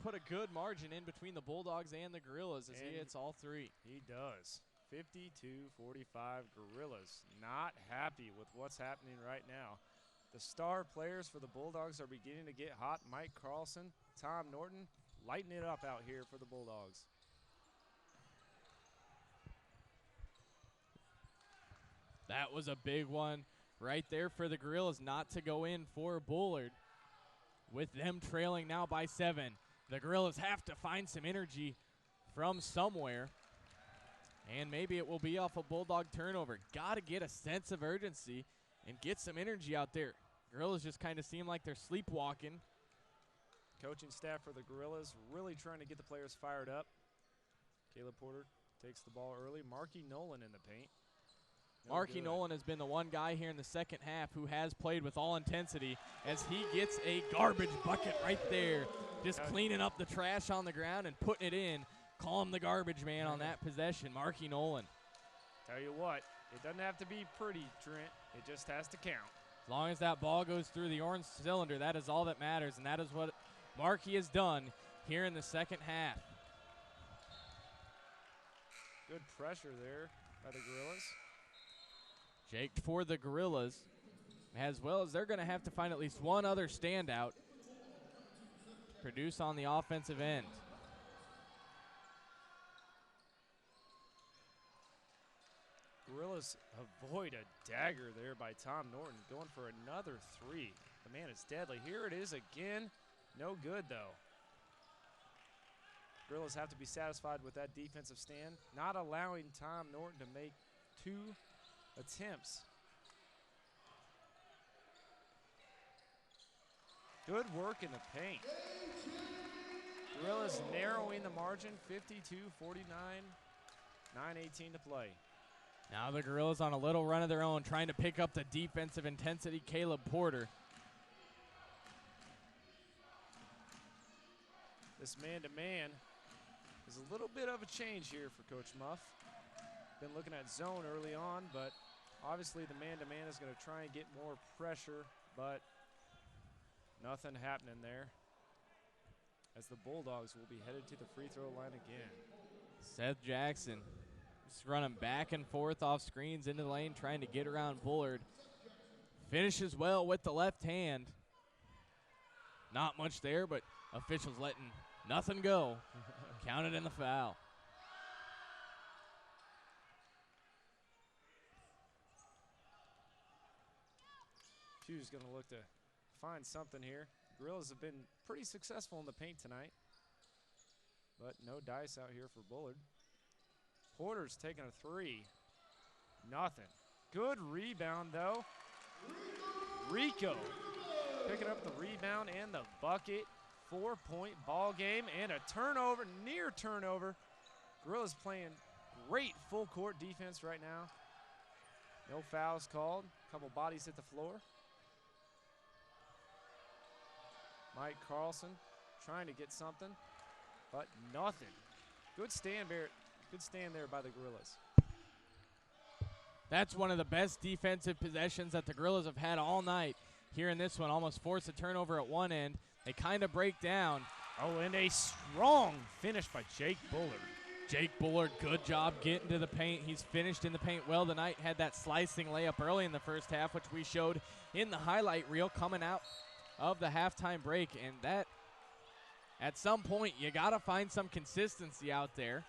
put a good margin in between the Bulldogs and the Gorillas as he hits all three. He does. 52-45 Gorillas. Not happy with what's happening right now. The star players for the Bulldogs are beginning to get hot. Mike Carlson, Tom Norton, lighting it up out here for the Bulldogs. That was a big one right there for the Gorillas not to go in for Bullard. With them trailing now by 7, the Gorillas have to find some energy from somewhere. And maybe it will be off a Bulldog turnover. Got to get a sense of urgency and get some energy out there. Gorillas just kind of seem like they're sleepwalking. Coaching staff for the Gorillas really trying to get the players fired up. Caleb Porter takes the ball early. Marky Nolan in the paint. Marky Nolan has been the one guy here in the second half who has played with all intensity as he gets a garbage bucket right there. Just cleaning up the trash on the ground and putting it in. Call him the garbage man on that possession, Marky Nolan. Tell you what, it doesn't have to be pretty, Trent. It just has to count. As long as that ball goes through the orange cylinder, that is all that matters, and that is what Marky has done here in the second half. Good pressure there by the Gorillas. Jake for the Gorillas, as well as they're going to have to find at least one other standout to produce on the offensive end. Gorillas avoid a dagger there by Tom Norton, going for another three. The man is deadly. Here it is again. No good, though. Gorillas have to be satisfied with that defensive stand, not allowing Tom Norton to make 2 attempts. Good work in the paint. Gorillas narrowing the margin, 52-49, 9:18 to play. Now the Gorillas on a little run of their own, trying to pick up the defensive intensity. Caleb Porter. This man-to-man is a little bit of a change here for Coach Muff. Been looking at zone early on, but obviously the man-to-man is going to try and get more pressure, but nothing happening there as the Bulldogs will be headed to the free throw line again. Seth Jackson just running back and forth off screens into the lane, trying to get around Bullard. Finishes well with the left hand. Not much there, but officials letting nothing go. Counted in the foul. Pugh's going to look to find something here. Gorillas have been pretty successful in the paint tonight, but no dice out here for Bullard. Porter's taking a three. Nothing. Good rebound, though. Rico picking up the rebound and the bucket. 4-point ball game and a turnover, near turnover. Gorillas playing great full court defense right now. No fouls called. A couple bodies hit the floor. Mike Carlson trying to get something, but nothing. Good stand there by the Gorillas. That's one of the best defensive possessions that the Gorillas have had all night. Here in this one, almost forced a turnover at one end. They kind of break down. Oh, and a strong finish by Jake Bullard. Jake Bullard, good job getting to the paint. He's finished in the paint well tonight. Had that slicing layup early in the first half, which we showed in the highlight reel coming out of the halftime break. And that, at some point, you got to find some consistency out there.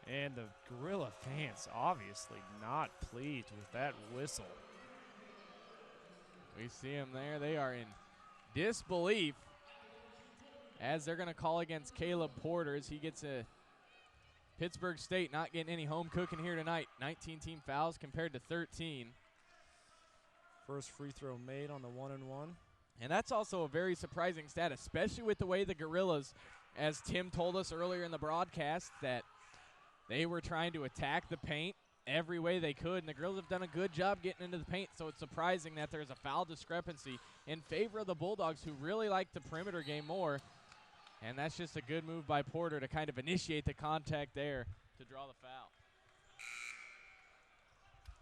And the Gorilla fans obviously not pleased with that whistle. We see them there. They are in disbelief as they're going to call against Caleb Porter as he gets a Pittsburgh State not getting any home cooking here tonight. 19 team fouls compared to 13. First free throw made on the 1-and-1. And that's also a very surprising stat, especially with the way the Gorillas, as Tim told us earlier in the broadcast, that they were trying to attack the paint every way they could, and the Gorillas have done a good job getting into the paint, so it's surprising that there's a foul discrepancy in favor of the Bulldogs, who really like the perimeter game more. And that's just a good move by Porter to kind of initiate the contact there to draw the foul.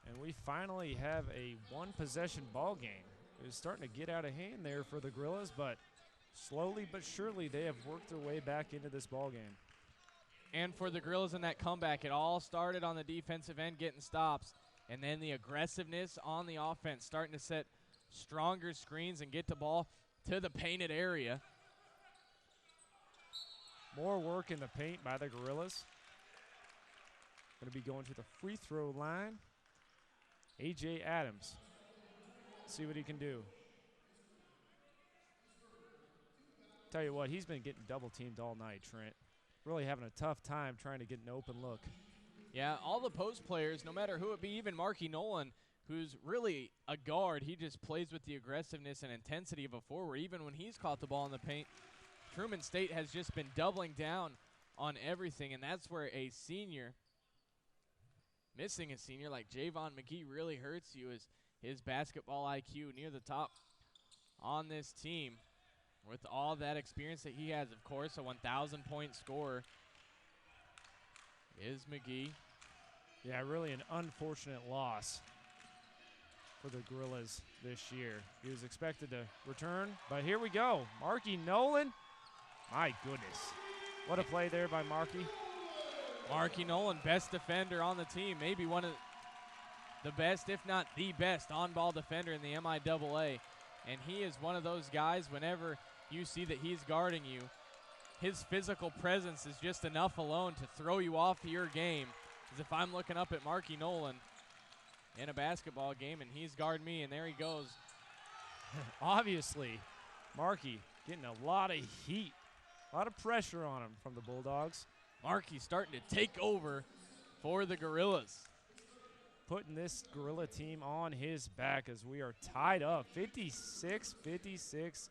And we finally have a one-possession ball game. It was starting to get out of hand there for the Gorillas, but Slowly but surely, they have worked their way back into this ball game. And for the Gorillas in that comeback, it all started on the defensive end getting stops, and then the aggressiveness on the offense starting to set stronger screens and get the ball to the painted area. More work in the paint by the Gorillas. Going to be going to the free throw line. A.J. Adams. See what he can do. Tell you what, he's been getting double teamed all night, Trent. Really having a tough time trying to get an open look. Yeah, all the post players, no matter who it be, even Marky Nolan, who's really a guard, he just plays with the aggressiveness and intensity of a forward. Even when he's caught the ball in the paint, Truman State has just been doubling down on everything, and that's where a senior, missing a senior like Javon McGee really hurts you, is his basketball IQ near the top on this team. With all that experience that he has, of course, a 1,000-point scorer is McGee. Yeah, really an unfortunate loss for the Gorillas this year. He was expected to return, but here we go. Marky Nolan. My goodness. What a play there by Marky. Marky Nolan, best defender on the team, maybe one of the best, if not the best, on-ball defender in the MIAA. And he is one of those guys, whenever you see that he's guarding you, his physical presence is just enough alone to throw you off your game. As if I'm looking up at Marky Nolan in a basketball game and he's guarding me, and there he goes. Obviously, Marky getting a lot of heat, a lot of pressure on him from the Bulldogs. Marky starting to take over for the Gorillas. Putting this Gorilla team on his back as we are tied up. 56-56,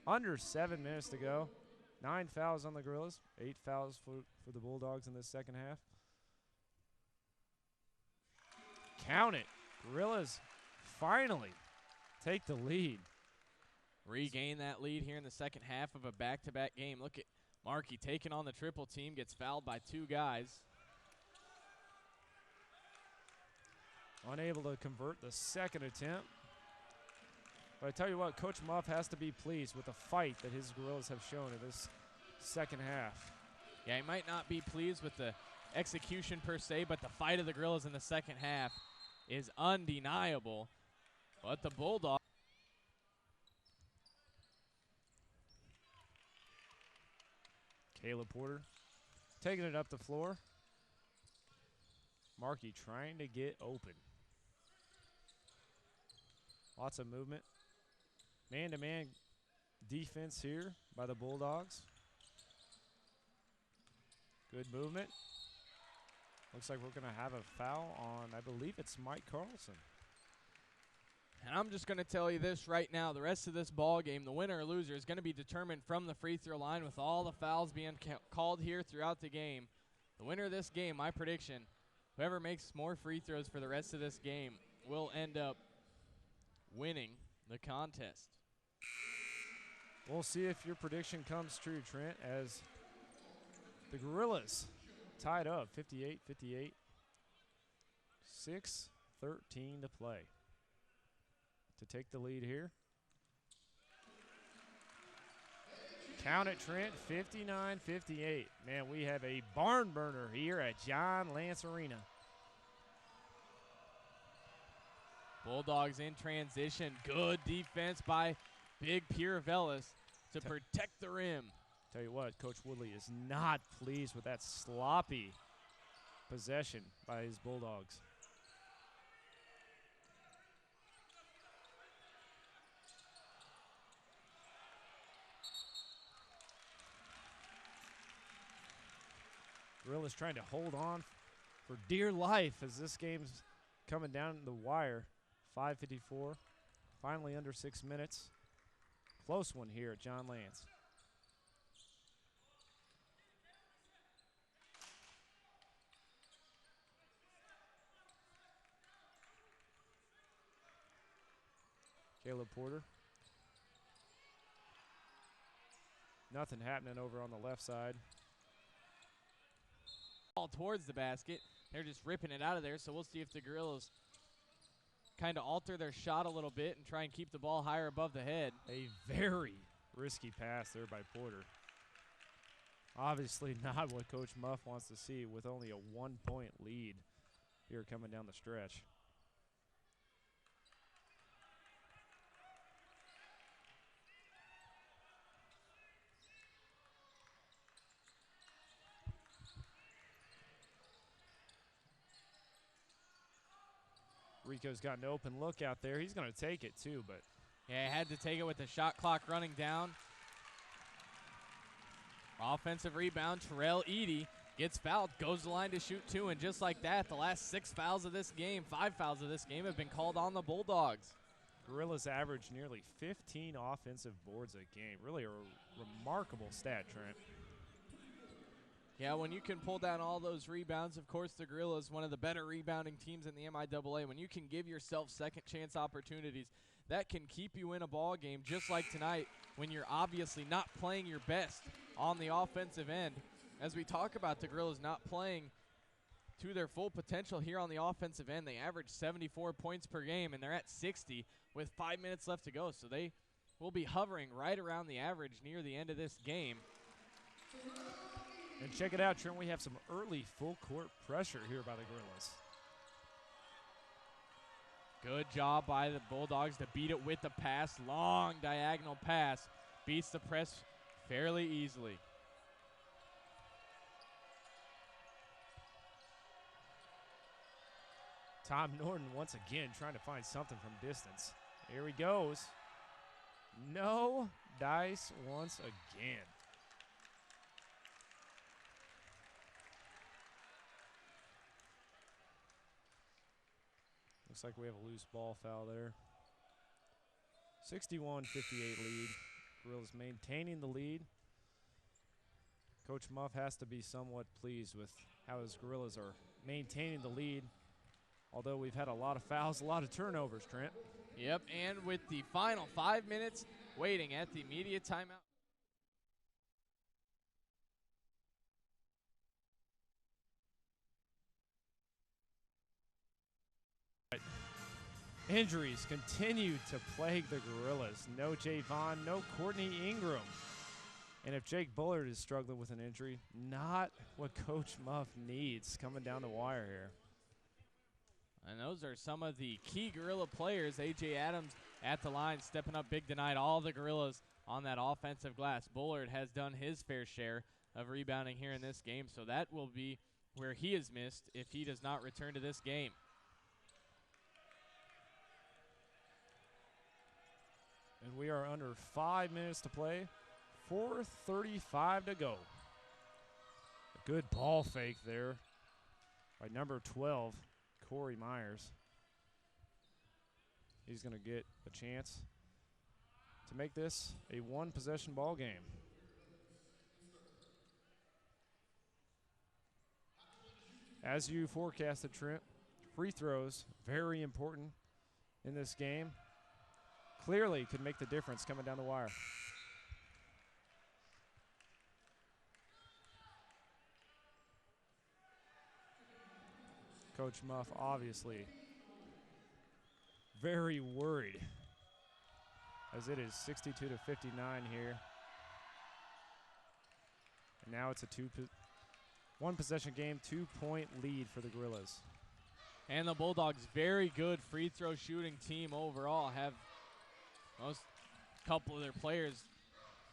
under 7 minutes to go. 9 fouls on the Gorillas, 8 fouls for the Bulldogs in this second half. Count it. Gorillas finally take the lead. Regain that lead here in the second half of a back-to-back game. Look at Marky taking on the triple team, gets fouled by 2 guys. Unable to convert the second attempt. But I tell you what, Coach Muff has to be pleased with the fight that his Gorillas have shown in this second half. Yeah, he might not be pleased with the execution per se, but the fight of the Gorillas in the second half is undeniable. But the Bulldogs. Caleb Porter taking it up the floor. Marky trying to get open. Lots of movement. Man-to-man defense here by the Bulldogs. Good movement. Looks like we're going to have a foul on, I believe it's Mike Carlson. And I'm just going to tell you this right now. The rest of this ball game, the winner or loser, is going to be determined from the free throw line with all the fouls being called here throughout the game. The winner of this game, my prediction, whoever makes more free throws for the rest of this game will end up winning the contest. We'll see if your prediction comes true, Trent, as the Gorillas tied up 58-58. 6:13 to play. To take the lead here. Count it, Trent, 59-58. Man, we have a barn burner here at John Lance Arena. Bulldogs in transition. Good defense by Big Pierrevilus to protect the rim. Tell you what, Coach Woodley is not pleased with that sloppy possession by his Bulldogs. Gorillas trying to hold on for dear life as this game's coming down the wire. 5:54, finally under 6 minutes. Close one here at John Lance. Caleb Porter. Nothing happening over on the left side. Ball towards the basket. They're just ripping it out of there, so we'll see if the Gorillas kind of alter their shot a little bit and try and keep the ball higher above the head. A very Risky pass there by Porter. Obviously not what Coach Muff wants to see with only a 1-point lead here coming down the stretch. Rico's got an open look out there. He's going to take it too, but yeah, had to take it with the shot clock running down. Offensive rebound, Terrell Edey gets fouled, goes to the line to shoot 2, and just like that, the last 5 fouls of this game have been called on the Bulldogs. Gorillas average nearly 15 offensive boards a game. Really a remarkable stat, Trent. Yeah, when you can pull down all those rebounds, of course, the Gorillas, one of the better rebounding teams in the MIAA. When you can give yourself second chance opportunities, that can keep you in a ball game, just like tonight when you're obviously not playing your best on the offensive end. As we talk about the Gorillas not playing to their full potential here on the offensive end, they average 74 points per game, and they're at 60 with 5 minutes left to go. So they will be hovering right around the average near the end of this game. And check it out, Trent. We have some early full court pressure here by the Gorillas. Good job by the Bulldogs to beat it with the pass. Long diagonal pass. Beats the press fairly easily. Tom Norton once again trying to find something from distance. Here he goes. No dice once again. Looks like we have a loose ball foul there. 61-58 lead. Gorillas maintaining the lead. Coach Muff has to be somewhat pleased with how his Gorillas are maintaining the lead. Although we've had a lot of fouls, a lot of turnovers, Trent. Yep, and with the final 5 minutes waiting at the media timeout. Injuries continue to plague the Gorillas. No Javon, no Courtney Ingram. And if Jake Bullard is struggling with an injury, not what Coach Muff needs coming down the wire here. And those are some of the key Gorilla players. A.J. Adams at the line, stepping up big tonight. All the Gorillas on that offensive glass. Bullard has done his fair share of rebounding here in this game, so that will be where he is missed if he does not return to this game. And we are under 5 minutes to play. 4:35 to go. A good ball fake there by number 12, Corey Myers. He's going to get a chance to make this a one-possession ball game. As you forecasted, Trent, free throws, very important in this game. Clearly could make the difference coming down the wire. Coach Muff obviously very worried as it is 62-59 here. And now it's a one possession game, 2-point lead for the Gorillas. And the Bulldogs, very good free throw shooting team overall, have most couple of their players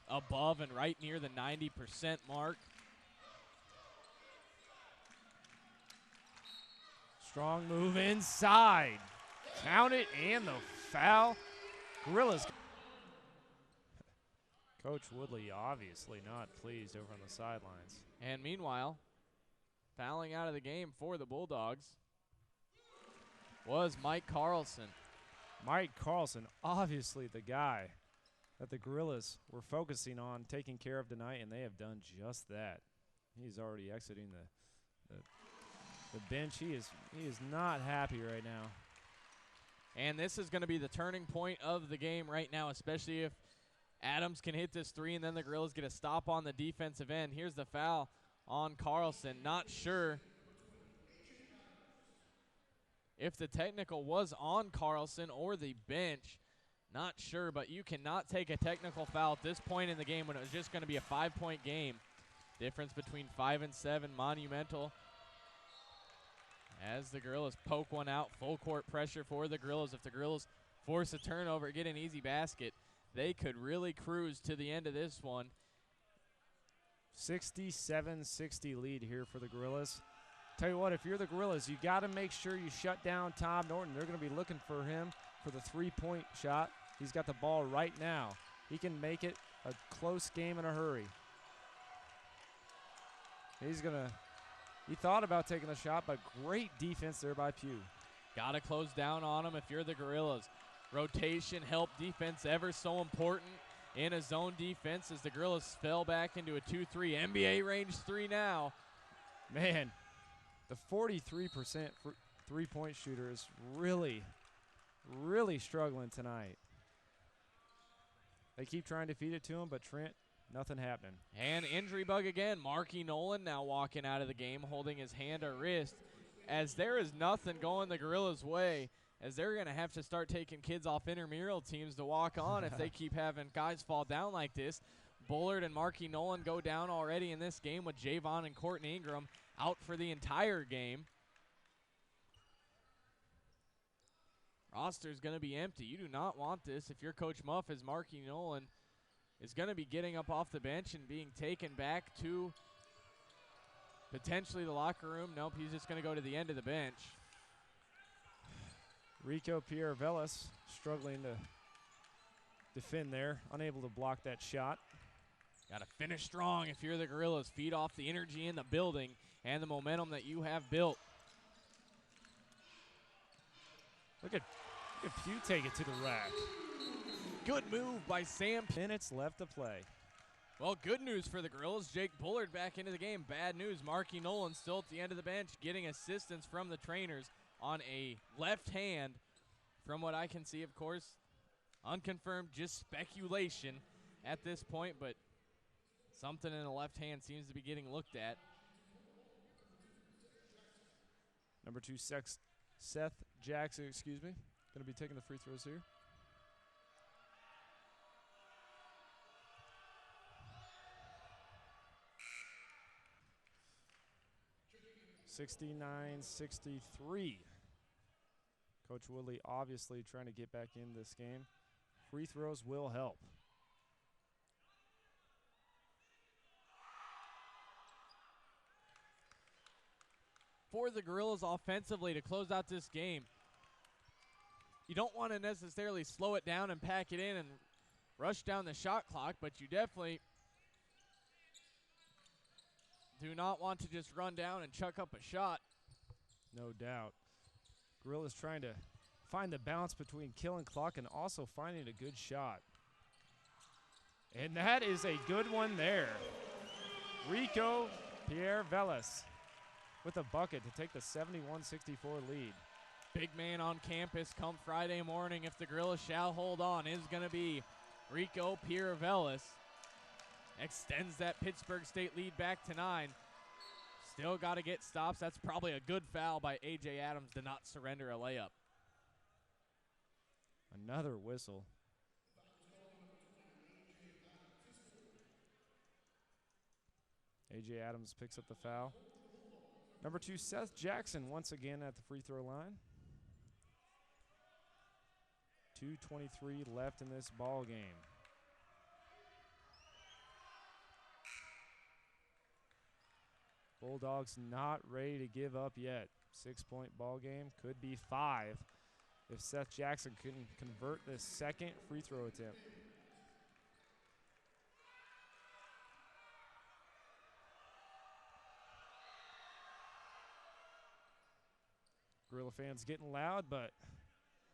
above and right near the 90% mark. Strong move inside. Count it and the foul. Gorillas. Coach Woodley obviously not pleased over on the sidelines. And meanwhile, fouling out of the game for the Bulldogs was Mike Carlson. Mike Carlson, obviously the guy that the Gorillas were focusing on taking care of tonight, and they have done just that. He's already exiting the bench. He is not happy right now. And this is going to be the turning point of the game right now, especially if Adams can hit this three and then the Gorillas get a stop on the defensive end. Here's the foul on Carlson. Not sure if the technical was on Carlson or the bench. Not sure, but you cannot take a technical foul at this point in the game when it was just going to be a 5-point game. Difference between 5 and 7, monumental. As the Gorillas poke one out, full court pressure for the Gorillas. If the Gorillas force a turnover, get an easy basket, they could really cruise to the end of this one. 67-60 lead here for the Gorillas. Tell you what, if you're the Gorillas, you got to make sure you shut down Tom Norton. They're going to be looking for him for the three-point shot. He's got the ball right now. He can make it a close game in a hurry. He thought about taking a shot, but great defense there by Pugh. Got to close down on him if you're the Gorillas. Rotation, help defense, ever so important in a zone defense as the Gorillas fell back into a 2-3. NBA range 3 now. Man, the 43% three-point shooter is really, really struggling tonight. They keep trying to feed it to him, but Trent, nothing happening. And injury bug again. Marky Nolan now walking out of the game, holding his hand or wrist, as there is nothing going the Gorillas' way, as they're going to have to start taking kids off intramural teams to walk on if they keep having guys fall down like this. Bullard and Marky Nolan go down already in this game, with Javon and Courtney Ingram out for the entire game. Roster's going to be empty. You do not want this if you're Coach Muff, as Marky Nolan is going to be getting up off the bench and being taken back to potentially the locker room. Nope, he's just going to go to the end of the bench. Rico Pierrevilus struggling to defend there, unable to block that shot. Got to finish strong if you're the Gorillas. Feed off the energy in the building and the momentum that you have built. Look at Pugh take it to the rack. Good move by Sam. Minutes left to play. Well, good news for the Gorillas. Jake Bullard back into the game. Bad news, Marky Nolan still at the end of the bench, getting assistance from the trainers on a left hand. From what I can see, of course, unconfirmed, just speculation at this point, but something in the left hand seems to be getting looked at. Number 2, Seth Jackson, going to be taking the free throws here. (69-63). Coach Woodley obviously trying to get back in this game. Free throws will help. For the Gorillas offensively to close out this game, you don't want to necessarily slow it down and pack it in and rush down the shot clock, but you definitely do not want to just run down and chuck up a shot. No doubt. Gorillas trying to find the balance between killing clock and also finding a good shot. And that is a good one there. Rico Pierrevilus with a bucket to take the 71-64 lead. Big man on campus come Friday morning, if the Gorillas shall hold on, is going to be Rico Pierrevilus. Extends that Pittsburgh State lead back to 9. Still got to get stops. That's probably a good foul by A.J. Adams to not surrender a layup. Another whistle. A.J. Adams picks up the foul. Number 2, Seth Jackson, once again at the free throw line. 2:23 left in this ball game. Bulldogs not ready to give up yet. 6-point ball game, could be 5 if Seth Jackson can convert this second free throw attempt. Gorilla fans getting loud, but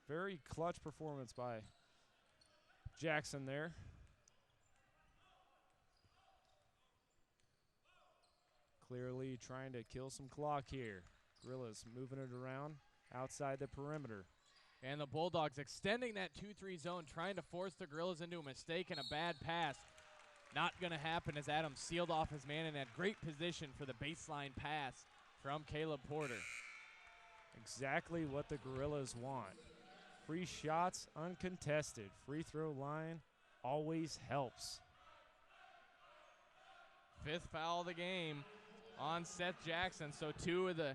very clutch performance by Jackson there. Clearly trying to kill some clock here. Gorillas moving it around outside the perimeter. And the Bulldogs extending that 2-3 zone, trying to force the Gorillas into a mistake and a bad pass. Not going to happen, as Adams sealed off his man and had great position for the baseline pass from Caleb Porter. Exactly what the Gorillas want. Free shots uncontested. Free throw line always helps. 5th foul of the game on Seth Jackson. So 2 of the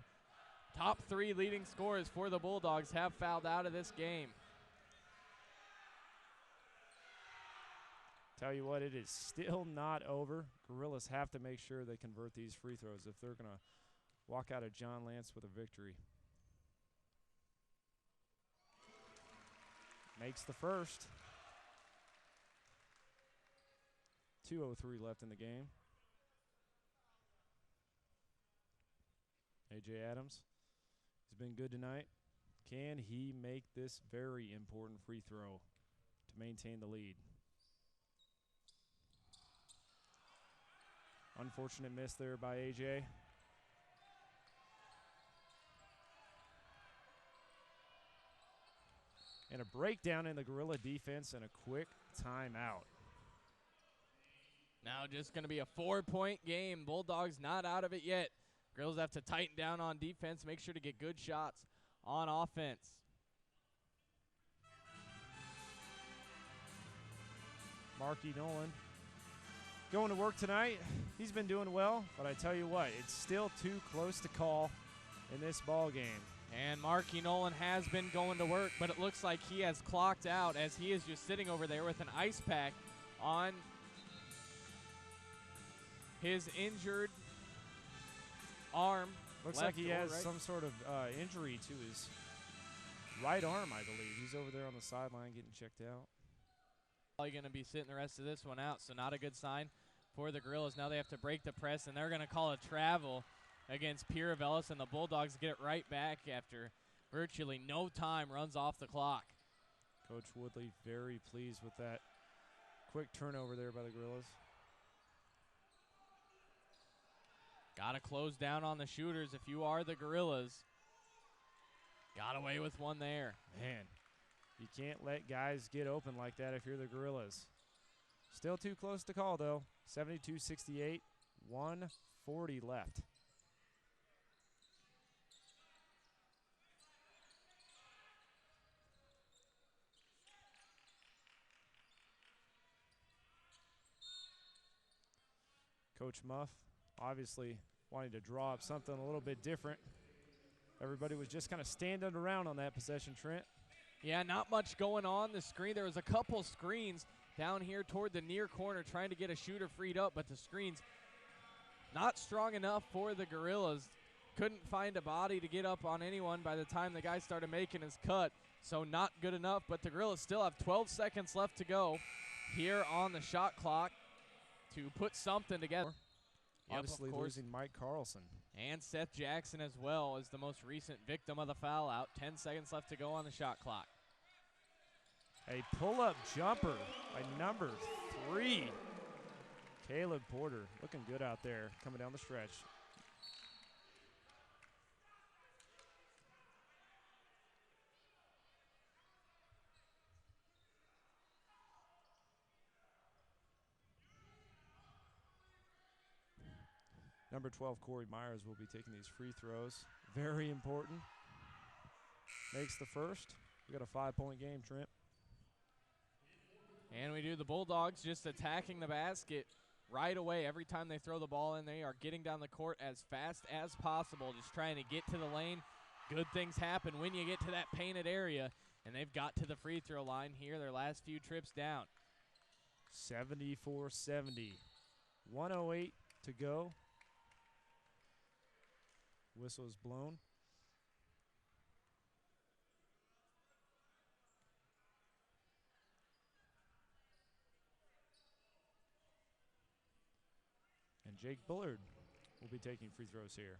top 3 leading scorers for the Bulldogs have fouled out of this game. Tell you what, it is still not over. Gorillas have to make sure they convert these free throws if they're going to walk out of John Lance with a victory. Makes the first. 2:03 left in the game. A.J. Adams has been good tonight. Can he make this very important free throw to maintain the lead? Unfortunate miss there by A.J. And a breakdown in the Gorilla defense and a quick timeout. Now just going to be a 4-point game. Bulldogs not out of it yet. Girls have to tighten down on defense, make sure to get good shots on offense. Marky Nolan going to work tonight. He's been doing well, but I tell you what, it's still too close to call in this ball game. And Marky Nolan has been going to work, but it looks like he has clocked out as he is just sitting over there with an ice pack on his injured arm. Looks like he has some sort of injury to his right arm, I believe. He's over there on the sideline getting checked out. Probably going to be sitting the rest of this one out, so not a good sign for the Gorillas. Now they have to break the press, and they're going to call a travel against Pierrevilus, and the Bulldogs get it right back after virtually no time runs off the clock. Coach Woodley very pleased with that quick turnover there by the Gorillas. Got to close down on the shooters if you are the Gorillas. Got away with one there. Man, you can't let guys get open like that if you're the Gorillas. Still too close to call, though. 72-68, 1:40 left. Coach Muff obviously wanting to draw up something a little bit different. Everybody was just kind of standing around on that possession, Trent. Yeah, not much going on the screen. There was a couple screens down here toward the near corner trying to get a shooter freed up, but the screens not strong enough for the Gorillas. Couldn't find a body to get up on anyone by the time the guy started making his cut, so not good enough, but the Gorillas still have 12 seconds left to go here on the shot clock to put something together. Obviously losing Mike Carlson. And Seth Jackson as well as the most recent victim of the foul out. 10 seconds left to go on the shot clock. A pull-up jumper by number 3. Caleb Porter looking good out there coming down the stretch. Number 12, Corey Myers, will be taking these free throws. Very important. Makes the first. We got a 5-point game, Trent. And we do. The Bulldogs just attacking the basket right away. Every time they throw the ball in, they are getting down the court as fast as possible, just trying to get to the lane. Good things happen when you get to that painted area, and they've got to the free throw line here their last few trips down. 74-70. 1:08 to go. Whistle is blown. And Jake Bullard will be taking free throws here.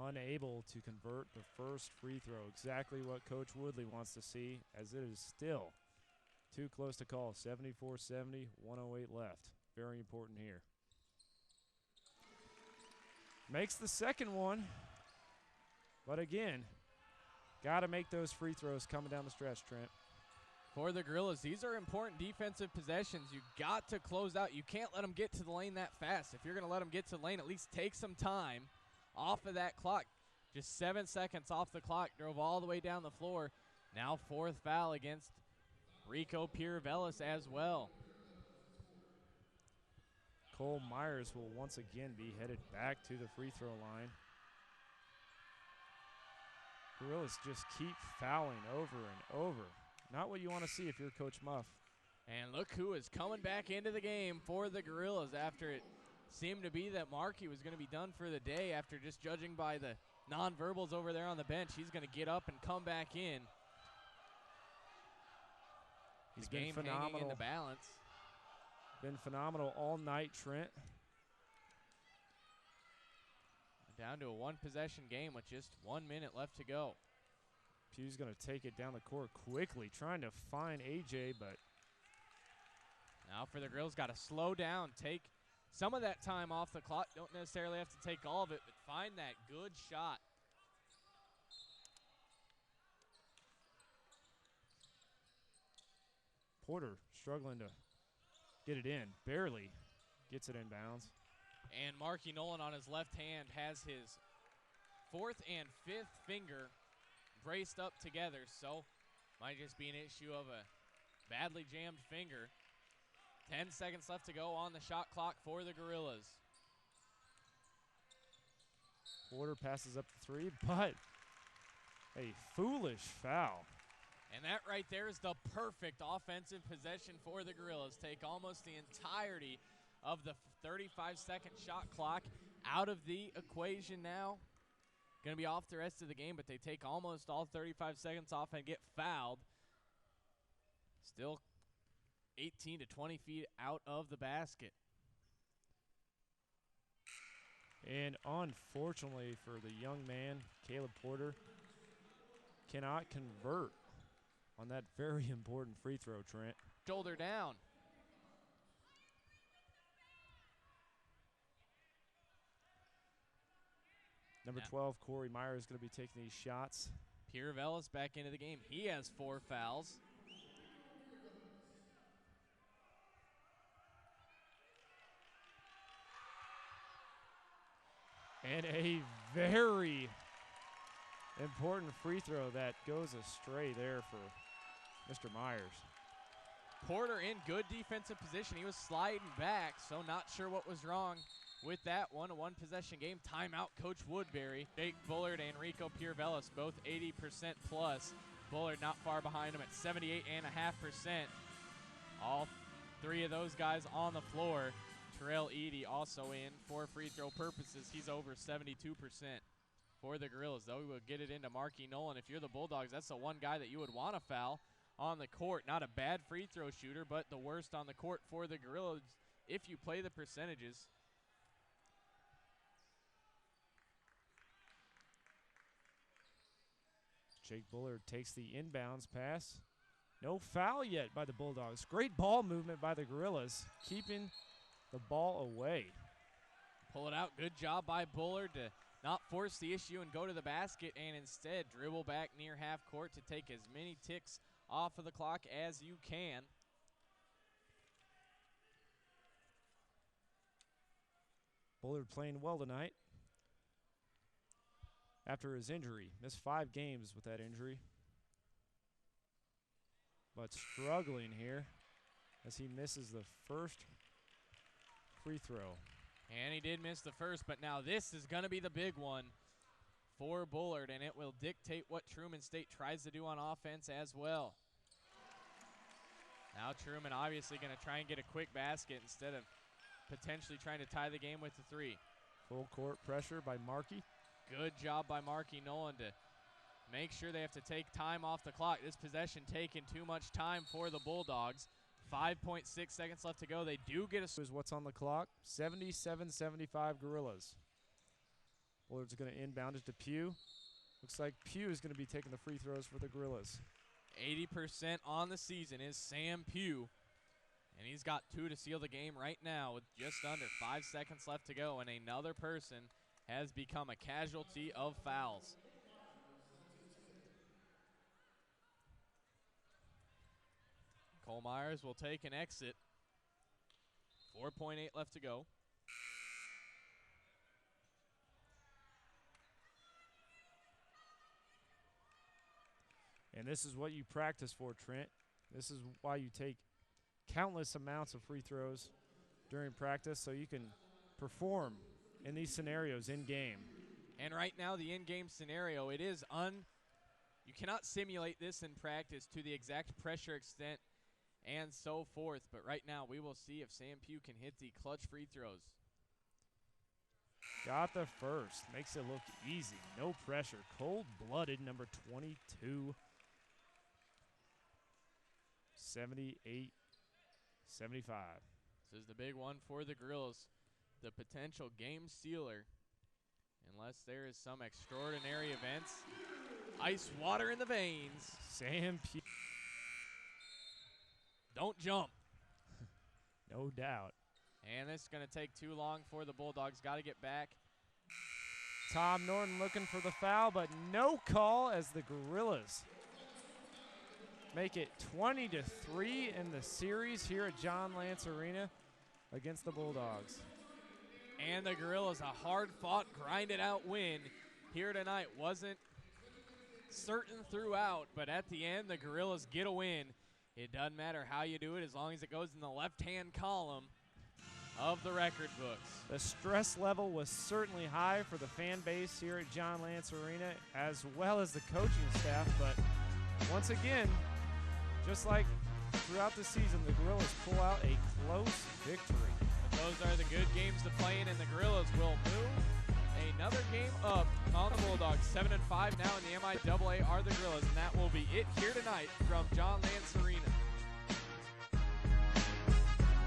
Unable to convert the first free throw. Exactly what Coach Woodley wants to see, as it is still too close to call. 74-70, 1:08 left. Very important here. Makes the second one. But again, got to make those free throws coming down the stretch, Trent. for the Gorillas. These are important defensive possessions. You got to close out. You can't let them get to the lane that fast. If you're going to let them get to the lane, at least take some time off of that clock. Just 7 seconds off the clock. Drove all the way down the floor. Now 4th foul against Rico Pierrevilus as well. Cole Myers will once again be headed back to the free throw line. Gorillas just keep fouling over and over. Not what you want to see if you're Coach Muff. And look who is coming back into the game for the Gorillas after it seemed to be that Markey was going to be done for the day after just judging by the nonverbals over there on the bench. He's going to get up and come back in. He's the been game phenomenal. hanging in the balance. Been phenomenal all night, Trent. Down to a 1-possession game with just 1 minute left to go. Pugh's going to take it down the court quickly, trying to find AJ, but now for the Gorillas, got to slow down, take some of that time off the clock. Don't necessarily have to take all of it, but find that good shot. Porter struggling to get it in. Barely gets it in bounds. And Markey Nolan on his left hand has his 4th and 5th finger braced up together, so might just be an issue of a badly jammed finger. 10 seconds left to go on the shot clock for the Gorillas. Porter passes up the 3, but a foolish foul. And that right there is the perfect offensive possession for the Gorillas. Take almost the entirety of the 35-second shot clock out of the equation now. Going to be off the rest of the game, but they take almost all 35 seconds off and get fouled. Still 18 to 20 feet out of the basket. And unfortunately for the young man, Caleb Porter, cannot convert on that very important free throw, Trent. Shoulder down. Number 12, Corey Meyer, is going to be taking these shots. Pierrevilus back into the game. He has 4 fouls. And a very important free throw that goes astray there for Mr. Myers. Porter in good defensive position. He was sliding back, so not sure what was wrong with that one. A 1-possession game. Timeout, Coach Woodbury. Jake Bullard and Rico Pierrevilus, both 80% plus. Bullard not far behind him at 78.5%. All 3 of those guys on the floor. Terrell Edey also in for free throw purposes. He's over 72% for the Gorillas, though. We will get it into Markey Nolan. If you're the Bulldogs, that's the one guy that you would want to foul on the court. Not a bad free throw shooter, but the worst on the court for the Gorillas if you play the percentages. Jake Bullard takes the inbounds pass. No foul yet by the Bulldogs. Great ball movement by the Gorillas, keeping the ball away. Pull it out. Good job by Bullard to not force the issue and go to the basket, and instead dribble back near half court to take as many ticks off of the clock as you can. Bullard playing well tonight after his injury. Missed 5 games with that injury, but struggling here as he misses the first free throw. And he did miss the first, but now this is going to be the big one for Bullard, and it will dictate what Truman State tries to do on offense as well. Now Truman obviously going to try and get a quick basket instead of potentially trying to tie the game with the 3. Full court pressure by Markey. Good job by Markey Nolan to make sure they have to take time off the clock. This possession taking too much time for the Bulldogs. 5.6 seconds left to go. They do get a... Is what's on the clock. 77-75 Gorillas. Bullard's going to inbound it to Pugh. Looks like Pugh is going to be taking the free throws for the Gorillas. 80% on the season is Sam Pugh. And he's got 2 to seal the game right now with just under 5 seconds left to go. And another person has become a casualty of fouls. Cole Myers will take an exit. 4.8 left to go. And this is what you practice for, Trent. This is why you take countless amounts of free throws during practice so you can perform in these scenarios in game. And right now, the in-game scenario, it is you cannot simulate this in practice to the exact pressure extent and so forth. But right now, we will see if Sam Pugh can hit the clutch free throws. Got the first. Makes it look easy. No pressure. Cold-blooded, number 22. 78-75. This is the big one for the Gorillas. The potential game sealer. Unless there is some extraordinary events. Ice water in the veins. Sam Pugh. Don't jump. No doubt. And this is going to take too long for the Bulldogs. Got to get back. Tom Norton looking for the foul, but no call as the Gorillas make it 20-3 in the series here at John Lance Arena against the Bulldogs. And the Gorillas, a hard-fought, grinded-out win here tonight. Wasn't certain throughout, but at the end, the Gorillas get a win. It doesn't matter how you do it as long as it goes in the left-hand column of the record books. The stress level was certainly high for the fan base here at John Lance Arena, as well as the coaching staff, but once again, just like throughout the season, the Gorillas pull out a close victory. But those are the good games to play in, and the Gorillas will move another game up on the Bulldogs. 7-5 now in the MIAA are the Gorillas, and that will be it here tonight from John Lance Arena.